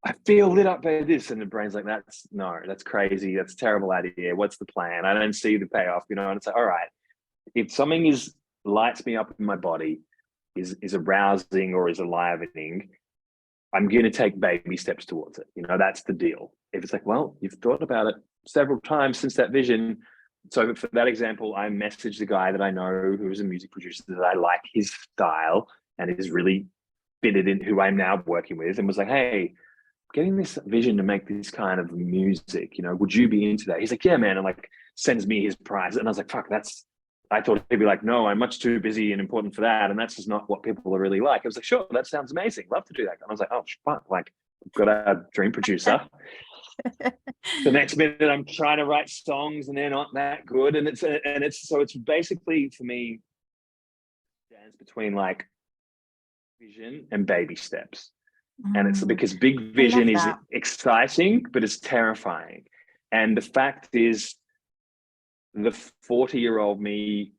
I feel lit up by this, and the brain's like, that's crazy, that's a terrible idea. What's the plan? I don't see the payoff, and it's like, all right, if something lights me up in my body, is arousing or is enlivening, I'm going to take baby steps towards it. That's the deal. If it's like, well, you've thought about it several times since that vision. So for that example, I messaged the guy that I know who is a music producer that I like his style and is really fitted in, who I'm now working with, and was like, hey, getting this vision to make this kind of music, would you be into that? He's like, yeah, man. And like sends me his prize. And I was like, fuck, I thought he'd be like, no, I'm much too busy and important for that. And that's just not what people are really like. I was like, sure, that sounds amazing. Love to do that. And I was like, oh, fuck, like, got a dream producer. The next minute I'm trying to write songs and they're not that good. And it's basically, for me, dance between like vision and baby steps. And it's because big vision is exciting, but it's terrifying. And the fact is, the 40-year-old me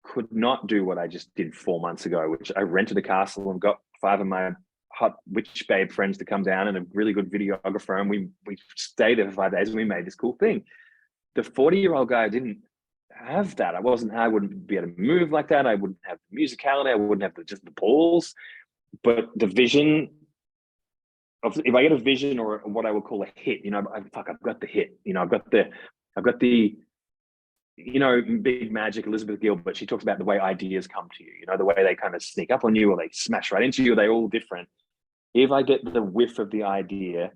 could not do what I just did 4 months ago, which I rented a castle and got 5 of my hot witch babe friends to come down, and a really good videographer. And we stayed there for 5 days and we made this cool thing. The 40-year-old guy didn't have that. I wouldn't be able to move like that. I wouldn't have the musicality. I wouldn't have just the balls. But the vision, if I get a vision or what I would call a hit, I've got the hit. I've got the big magic Elizabeth Gilbert. She talks about the way ideas come to you. The way they kind of sneak up on you, or they smash right into you. They're all different. If I get the whiff of the idea,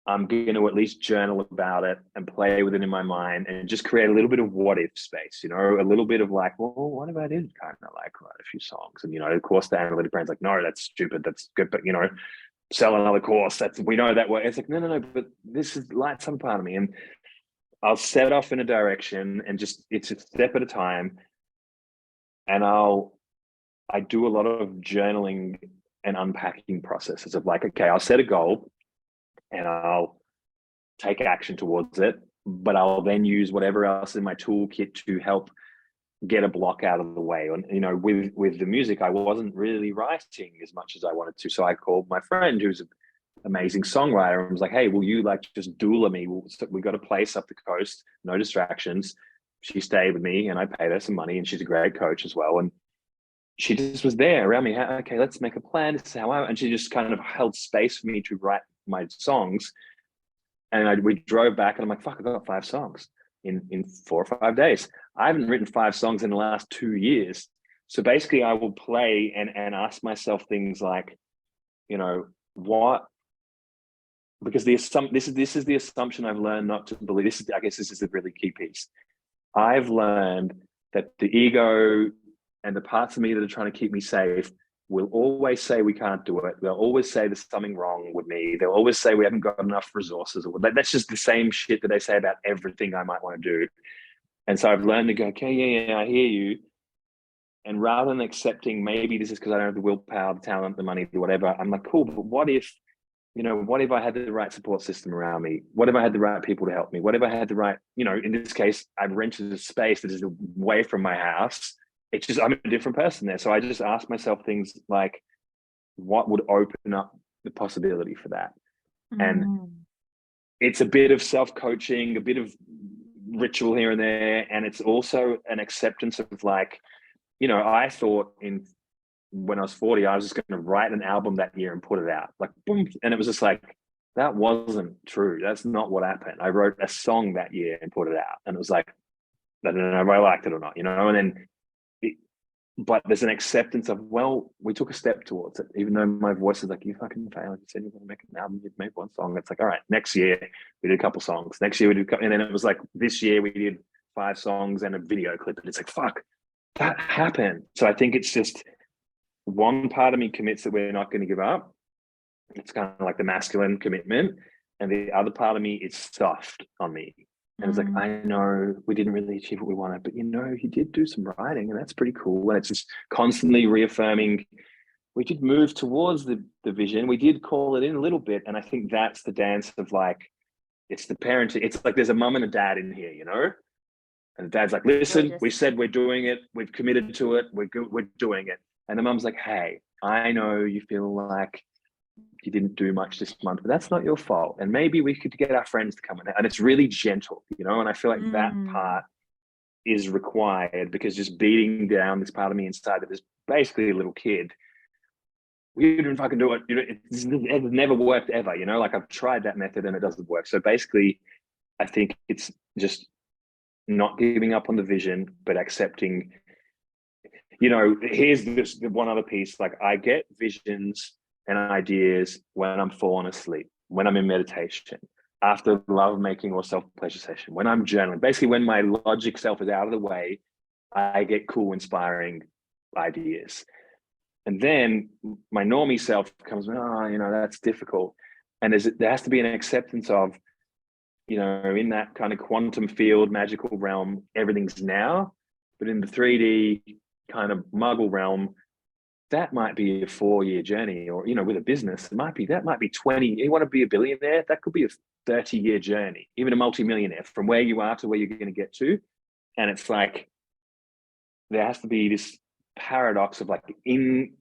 I'm going to at least journal about it and play with it in my mind, and just create a little bit of what if space. A little bit of like, well, what if I did kind of like write a few songs? And of course, the analytic brain's like, no, that's stupid. That's good, but sell another course. We know that way. It's like, no, but this is light some part of me, and I'll set off in a direction, and just, it's a step at a time. And I do a lot of journaling and unpacking processes of like, okay, I'll set a goal and I'll take action towards it, but I'll then use whatever else in my toolkit to help get a block out of the way. And with the music, I wasn't really writing as much as I wanted to. So I called my friend, who's an amazing songwriter, and was like, hey, will you like just doula me? We got a place up the coast, no distractions. She stayed with me and I paid her some money, and she's a great coach as well. And she just was there around me. Okay, let's make a plan. This is how and she just kind of held space for me to write my songs. And we drove back, and I'm like, fuck, I got 5 songs in 4 or 5 days. I haven't written 5 songs in the last 2 years. So basically I will play and ask myself things like, what, because this is the assumption I've learned not to believe. I guess this is the really key piece. I've learned that the ego and the parts of me that are trying to keep me safe will always say we can't do it. They'll always say there's something wrong with me. They'll always say we haven't got enough resources. That's just the same shit that they say about everything I might want to do. And so I've learned to go, okay, yeah, I hear you. And rather than accepting maybe this is because I don't have the willpower, the talent, the money, whatever, I'm like, cool, but what if I had the right support system around me? What if I had the right people to help me? What if I had the right, in this case, I've rented a space that is away from my house. It's just, I'm a different person there. So I just ask myself things like, what would open up the possibility for that? And it's a bit of self-coaching, a bit of ritual here and there. And it's also an acceptance of like, I thought when I was 40, I was just going to write an album that year and put it out, like boom. And it was just like, that wasn't true. That's not what happened. I wrote a song that year and put it out. And it was like, I don't know if I liked it or not, and then, but there's an acceptance of, well, we took a step towards it, even though my voice is like, you fucking failed. You said you were going to make an album, you'd make 1 song. It's like, all right, next year we did a couple songs. Next year we did, and then it was like, this year we did 5 songs and a video clip. And it's like, fuck, that happened. So I think it's just one part of me commits that we're not going to give up. It's kind of like the masculine commitment. And the other part of me is soft on me. And it's like, I know we didn't really achieve what we wanted, but you did do some writing, and that's pretty cool. And it's just constantly reaffirming we did move towards the vision. We did call it in a little bit. And I think that's the dance of like, it's the parenting. It's like there's a mum and a dad in here, And the dad's like, listen, we said we're doing it. We've committed to it. We're doing it. And the mum's like, hey, I know you feel like you didn't do much this month, but that's not your fault. And maybe we could get our friends to come in. And it's really gentle, And I feel like that part is required, because just beating down this part of me inside that is basically a little kid, we didn't fucking do it. It's never worked ever, Like I've tried that method and it doesn't work. So basically, I think it's just not giving up on the vision, but accepting, here's the one other piece. Like I get visions and ideas when I'm falling asleep, when I'm in meditation, after lovemaking or self-pleasure session, when I'm journaling, basically when my logic self is out of the way, I get cool, inspiring ideas. And then my normie self comes, that's difficult. And there has to be an acceptance of, in that kind of quantum field, magical realm, everything's now, but in the 3D kind of muggle realm, that might be a 4-year journey, or, with a business, that might be 20. You want to be a billionaire? That could be a 30-year journey, even a multimillionaire, from where you are to where you're going to get to. And it's like, there has to be this paradox of like, in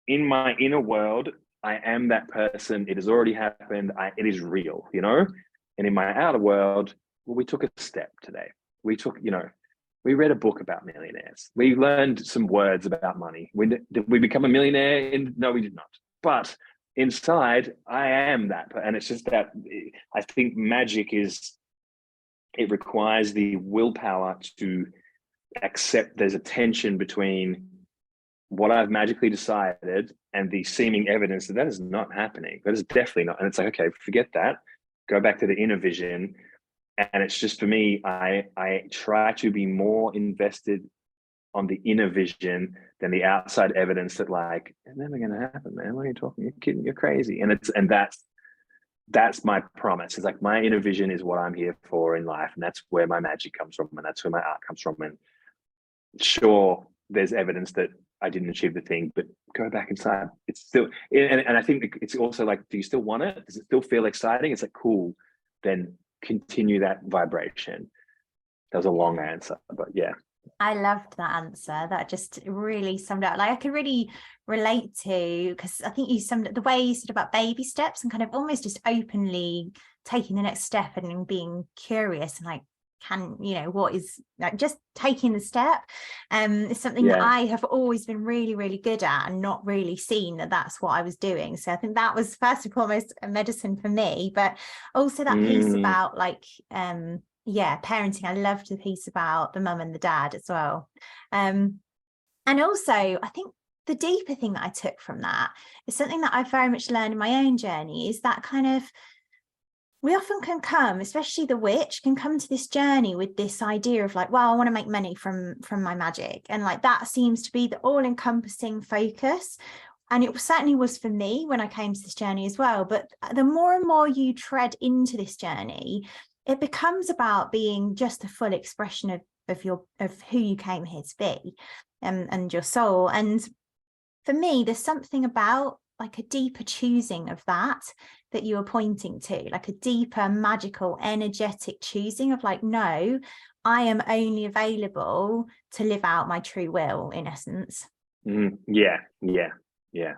my inner world, I am that person. It has already happened. It is real, And in my outer world, well, we took a step today. We took, we read a book about millionaires. We learned some words about money. Did we become a millionaire? No, we did not. But inside, I am that. And it's just that I think magic it requires the willpower to accept there's a tension between what I've magically decided and the seeming evidence that is not happening. That is definitely not. And it's like, okay, forget that. Go back to the inner vision. And it's just, for me, I try to be more invested on the inner vision than the outside evidence that like, it's never going to happen, man. What are you talking? You're kidding. You're crazy. And that's my promise. It's like, my inner vision is what I'm here for in life. And that's where my magic comes from. And that's where my art comes from. And sure, there's evidence that I didn't achieve the thing, but go back inside. It's still, and I think it's also like, do you still want it? Does it still feel exciting? It's like, cool, then continue that vibration. That was a long answer, but yeah. I loved that answer. That just really summed up. Like I could really relate to, because I think you summed up the way you said about baby steps and kind of almost just openly taking the next step and being curious and like, what is like just taking the step is something that I have always been really, really good at, and not really seen that that's what I was doing. So I think that was first and foremost a medicine for me, but also that piece about like parenting. I loved the piece about the mum and the dad as well, and also I think the deeper thing that I took from that is something that I've very much learned in my own journey, is that kind of, we often can come, especially the witch, can come to this journey with this idea of like, well, I want to make money from my magic. And like, that seems to be the all-encompassing focus. And it certainly was for me when I came to this journey as well. But the more and more you tread into this journey, it becomes about being just a full expression of who you came here to be, and your soul. And for me, there's something about like a deeper choosing of that you are pointing to, like a deeper, magical, energetic choosing of like, no, I am only available to live out my true will, in essence. Yeah.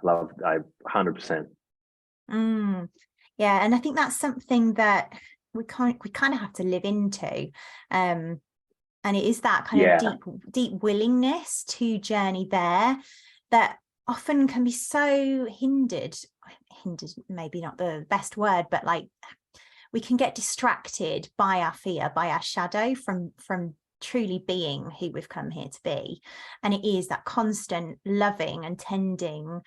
Love, I 100%. Yeah, and I think that's something that we kind of have to live into. And it is that kind of deep willingness to journey there that often can be so hindered, maybe not the best word, but like we can get distracted by our fear, by our shadow, from truly being who we've come here to be. And it is that constant loving and tending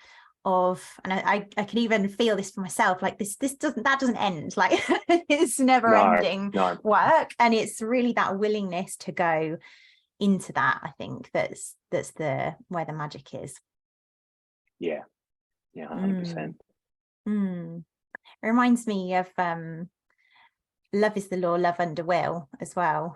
of, and I can even feel this for myself, like that doesn't end, like it's never ending work. And it's really that willingness to go, into that. I think that's the where the magic is. Yeah 100%. It reminds me of love is the law, love under will as well.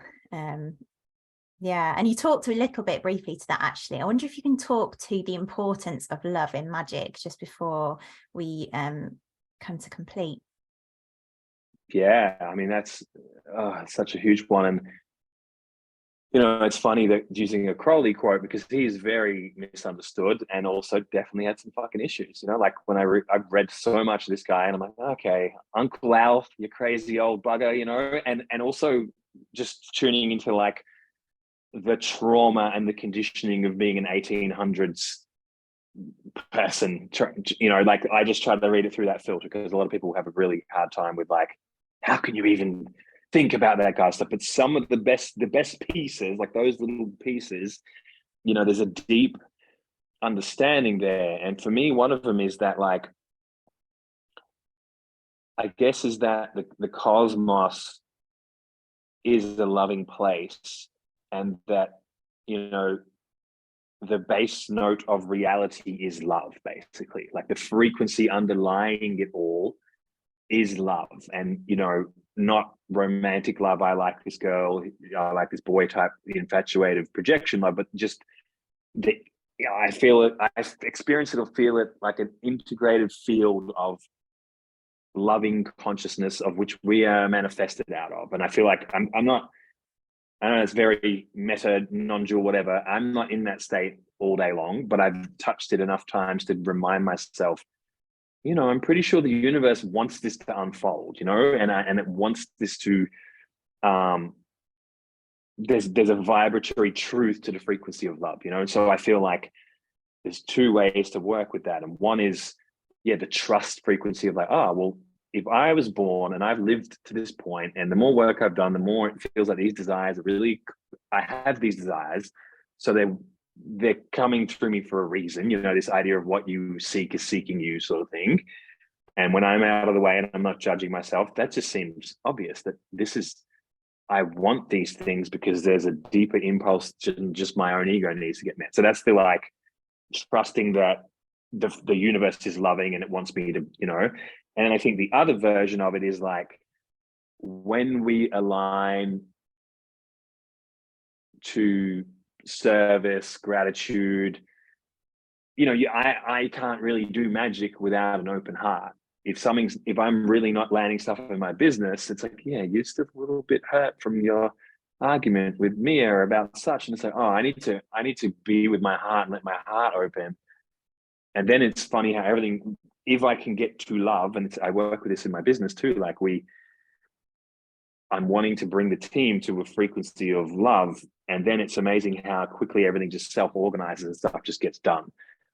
Yeah, and you talked a little bit briefly to that, actually. I wonder if you can talk to the importance of love in magic just before we come to complete. Yeah, I mean, that's such a huge one. And, it's funny that using a Crowley quote, because he's very misunderstood and also definitely had some fucking issues. Like when I've read so much of this guy and I'm like, okay, Uncle Alf, you crazy old bugger, and also just tuning into like the trauma and the conditioning of being an 1800s person, like I just try to read it through that filter, because a lot of people have a really hard time with like, how can you even think about that kind of stuff? But some of the best pieces, like those little pieces, there's a deep understanding there. And for me, one of them is that, like, I guess is that the cosmos is a loving place, and that, the base note of reality is love, basically. Like the frequency underlying it all is love. And, not romantic love, I like this girl, I like this boy type, the infatuated projection love, but just I feel it, I experience it or feel it like an integrated field of loving consciousness, of which we are manifested out of. And I feel like I'm not, I don't know, it's very meta, non-dual, whatever. I'm not in that state all day long, but I've touched it enough times to remind myself, I'm pretty sure the universe wants this to unfold, and it wants this to, there's a vibratory truth to the frequency of love, and so I feel like there's two ways to work with that. And one is, the trust frequency of like, well, if I was born and I've lived to this point, and the more work I've done, the more it feels like these desires are really, I have these desires, so they're coming through me for a reason, this idea of what you seek is seeking you, sort of thing. And when I'm out of the way and I'm not judging myself, that just seems obvious that I want these things because there's a deeper impulse, just my own ego needs to get met. So that's the, like, trusting that the universe is loving and it wants me to, and I think the other version of it is like, when we align to service, gratitude, I can't really do magic without an open heart. If I'm really not landing stuff in my business, it's like, you're still a little bit hurt from your argument with Mia about such, and it's like, I need to be with my heart and let my heart open. And then it's funny how everything, if I can get to love, and I work with this in my business too, like I'm wanting to bring the team to a frequency of love, and then it's amazing how quickly everything just self-organizes and stuff just gets done.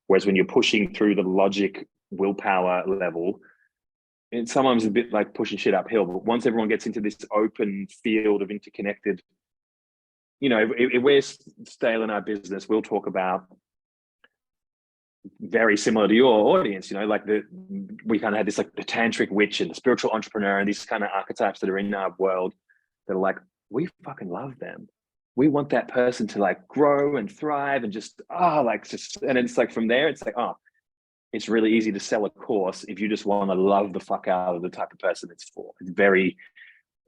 Whereas when you're pushing through the logic, willpower level, it's sometimes a bit like pushing shit uphill. But once everyone gets into this open field of interconnected, if we're stale in our business, we'll talk about, very similar to your audience, like we kind of had this, like the tantric witch and the spiritual entrepreneur and these kind of archetypes that are in our world that are like, we fucking love them. We want that person to like grow and thrive and just, and it's like, from there, it's like, it's really easy to sell a course if you just want to love the fuck out of the type of person it's for.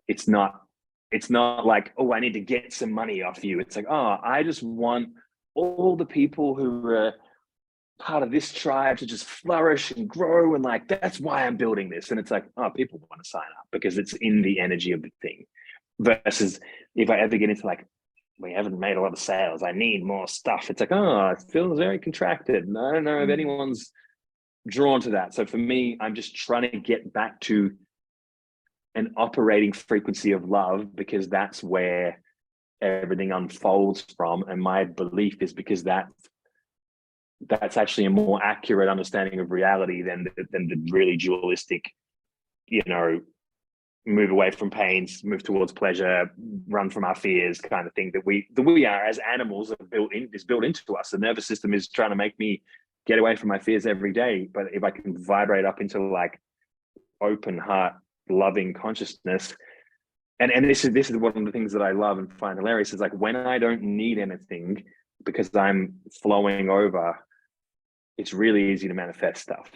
It's not like, I need to get some money off you. It's like, I just want all the people who are part of this tribe to just flourish and grow, and like, that's why I'm building this. And it's like, people want to sign up because it's in the energy of the thing. Versus if I ever get into like, we haven't made a lot of sales, I need more stuff, it's like, it feels very contracted, and I don't know if anyone's drawn to that. So for me, I'm just trying to get back to an operating frequency of love, because that's where everything unfolds from. And my belief is because that's actually a more accurate understanding of reality than the really dualistic, move away from pains, move towards pleasure, run from our fears kind of thing that we are as animals is built into us. The nervous system is trying to make me get away from my fears every day. But if I can vibrate up into like open heart, loving consciousness, and this is one of the things that I love and find hilarious is like when I don't need anything because I'm flowing over, it's really easy to manifest stuff.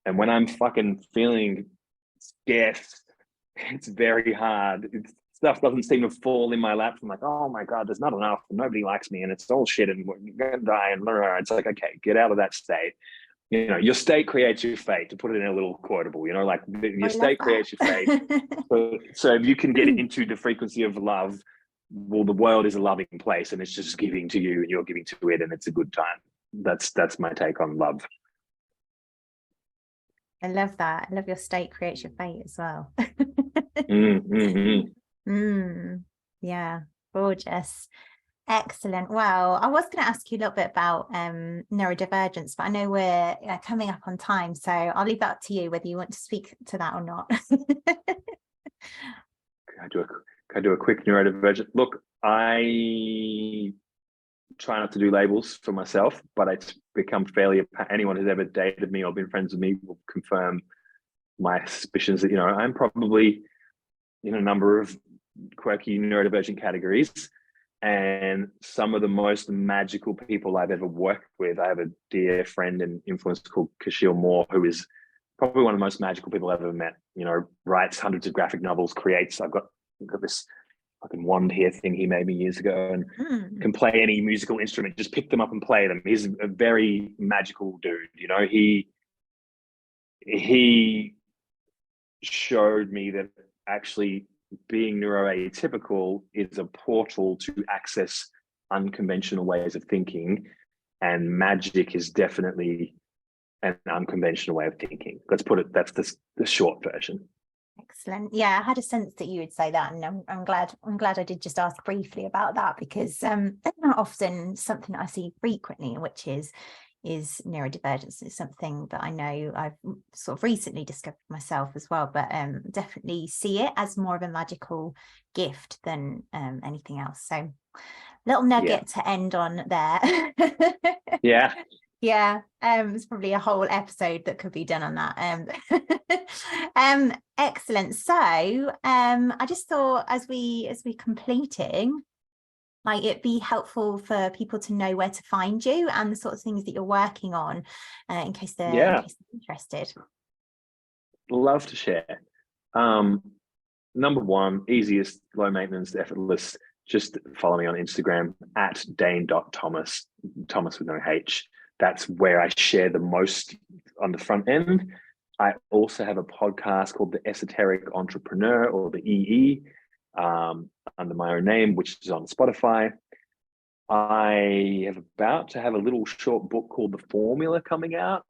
And when I'm fucking feeling scarce, it's very hard. Stuff doesn't seem to fall in my lap. I'm like, oh my God, there's not enough. And nobody likes me and it's all shit and we're going to die. And it's like, okay, get out of that state. You know, your state creates your fate, to put it in a little quotable, you know, like your state creates your fate. So if you can get into the frequency of love, well, the world is a loving place and it's just giving to you and you're giving to it and it's a good time. That's my take on love. I love that. I love your state creates your fate as well. Yeah, gorgeous. Excellent. Well, I was going to ask you a little bit about neurodivergence, but I know we're coming up on time, so I'll leave that up to you whether you want to speak to that or not. Can I do a quick neurodivergent? Look, I try not to do labels for myself, but it's become fairly apparent. Anyone who's ever dated me or been friends with me will confirm my suspicions that, you know, I'm probably in a number of quirky neurodivergent categories. And some of the most magical people I've ever worked with, I have a dear friend and influencer called Kashil Moore, who is probably one of the most magical people I've ever met. You know, writes hundreds of graphic novels, creates. I've got this fucking wand here thing he made me years ago, and can play any musical instrument. Just pick them up and play them. He's a very magical dude. You know, he showed me that actually being neuroatypical is a portal to access unconventional ways of thinking, and magic is definitely an unconventional way of thinking. Let's put it, that's the short version. Excellent. Yeah, I had a sense that you would say that, and I'm glad I did just ask briefly about that, because often something that I see frequently, which is neurodivergence, is something that I know I've sort of recently discovered myself as well, but definitely see it as more of a magical gift than anything else. So little nugget to end on there. Yeah, it's probably a whole episode that could be done on that. Excellent. So I just thought as we completing, might it be helpful for people to know where to find you and the sort of things that you're working on, in case they're interested? Love to share. Number one, easiest, low maintenance, effortless, just follow me on Instagram at Dane.Tomas, Thomas with no H. That's where I share the most on the front end. I also have a podcast called the Esoteric Entrepreneur, or the EE, under my own name, which is on Spotify. I am about to have a little short book called The Formula coming out,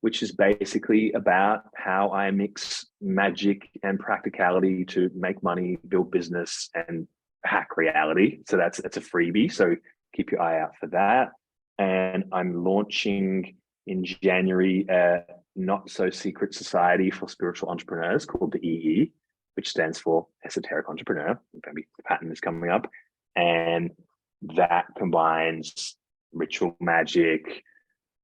which is basically about how I mix magic and practicality to make money, build business, and hack reality. So it's a freebie. So keep your eye out for that. And I'm launching in January a not so secret society for spiritual entrepreneurs called the EE, which stands for Esoteric Entrepreneur. Maybe the pattern is coming up. And that combines ritual magic,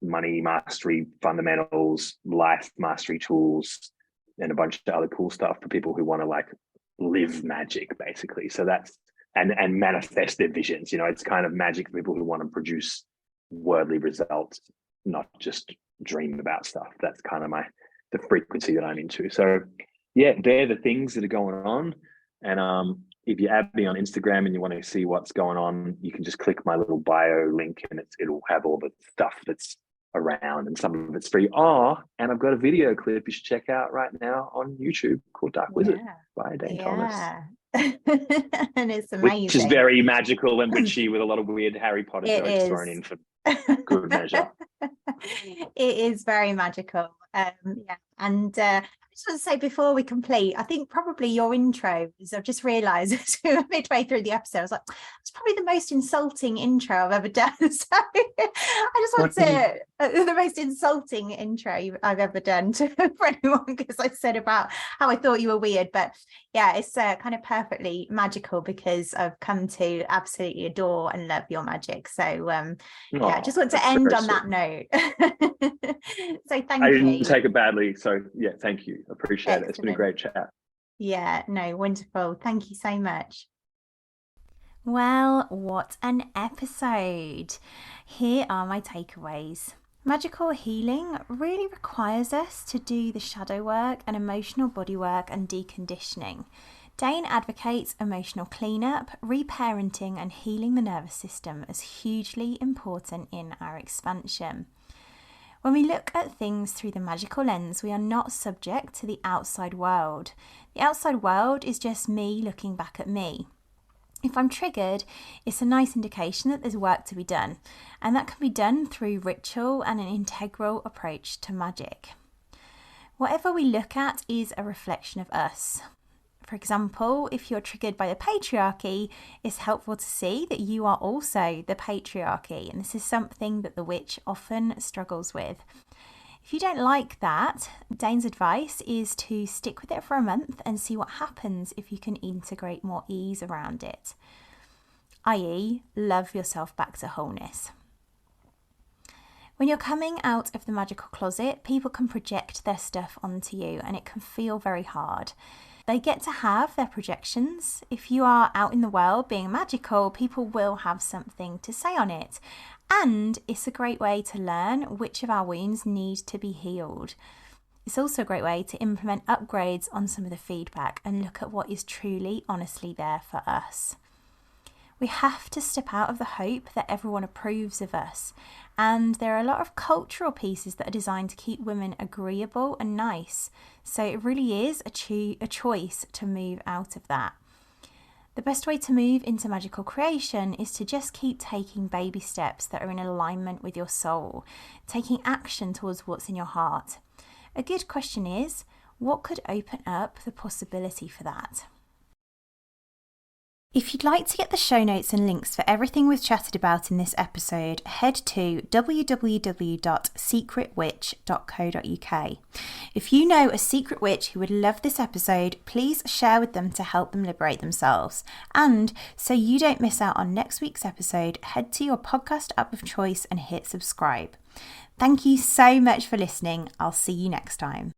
money mastery fundamentals, life mastery tools, and a bunch of other cool stuff for people who want to like live magic, basically. So that's and manifest their visions. You know, it's kind of magic for people who want to produce worldly results, not just dream about stuff. That's kind of the frequency that I'm into. So yeah, they're the things that are going on. And if you add me on Instagram and you want to see what's going on, you can just click my little bio link and it'll have all the stuff that's around, and some of it's free. And I've got a video clip you should check out right now on YouTube called Dark Wizard by Dane Tomas. And it's amazing. Which is very magical and witchy with a lot of weird Harry Potter jokes thrown in for good measure. It is very magical. And I just want to say before we complete, I think probably your intros, I've just realised midway through the episode, I was like, it's probably the most insulting intro I've ever done. So I just want to say the most insulting intro I've ever done for anyone, because I said about how I thought you were weird. But yeah, it's kind of perfectly magical, because I've come to absolutely adore and love your magic. So I just want to end on that note. So thank you. I didn't take it badly. So yeah, thank you. Appreciate it. It's been a great chat. Yeah, no, wonderful. Thank you so much. Well, what an episode! Here are my takeaways. Magical healing really requires us to do the shadow work and emotional body work and deconditioning. Dane advocates emotional cleanup, reparenting, and healing the nervous system as hugely important in our expansion. When we look at things through the magical lens, we are not subject to the outside world. The outside world is just me looking back at me. If I'm triggered, it's a nice indication that there's work to be done, and that can be done through ritual and an integral approach to magic. Whatever we look at is a reflection of us. For example, if you're triggered by the patriarchy, it's helpful to see that you are also the patriarchy, and this is something that the witch often struggles with. If you don't like that, Dane's advice is to stick with it for a month and see what happens if you can integrate more ease around it, i.e., love yourself back to wholeness. When you're coming out of the magical closet, people can project their stuff onto you, and it can feel very hard. They get to have their projections. If you are out in the world being magical, people will have something to say on it. And it's a great way to learn which of our wounds need to be healed. It's also a great way to implement upgrades on some of the feedback and look at what is truly, honestly there for us. We have to step out of the hope that everyone approves of us. And there are a lot of cultural pieces that are designed to keep women agreeable and nice. So it really is a choice to move out of that. The best way to move into magical creation is to just keep taking baby steps that are in alignment with your soul, taking action towards what's in your heart. A good question is, what could open up the possibility for that? If you'd like to get the show notes and links for everything we've chatted about in this episode, head to www.secretwitch.co.uk. If you know a secret witch who would love this episode, please share with them to help them liberate themselves. And so you don't miss out on next week's episode, head to your podcast app of choice and hit subscribe. Thank you so much for listening. I'll see you next time.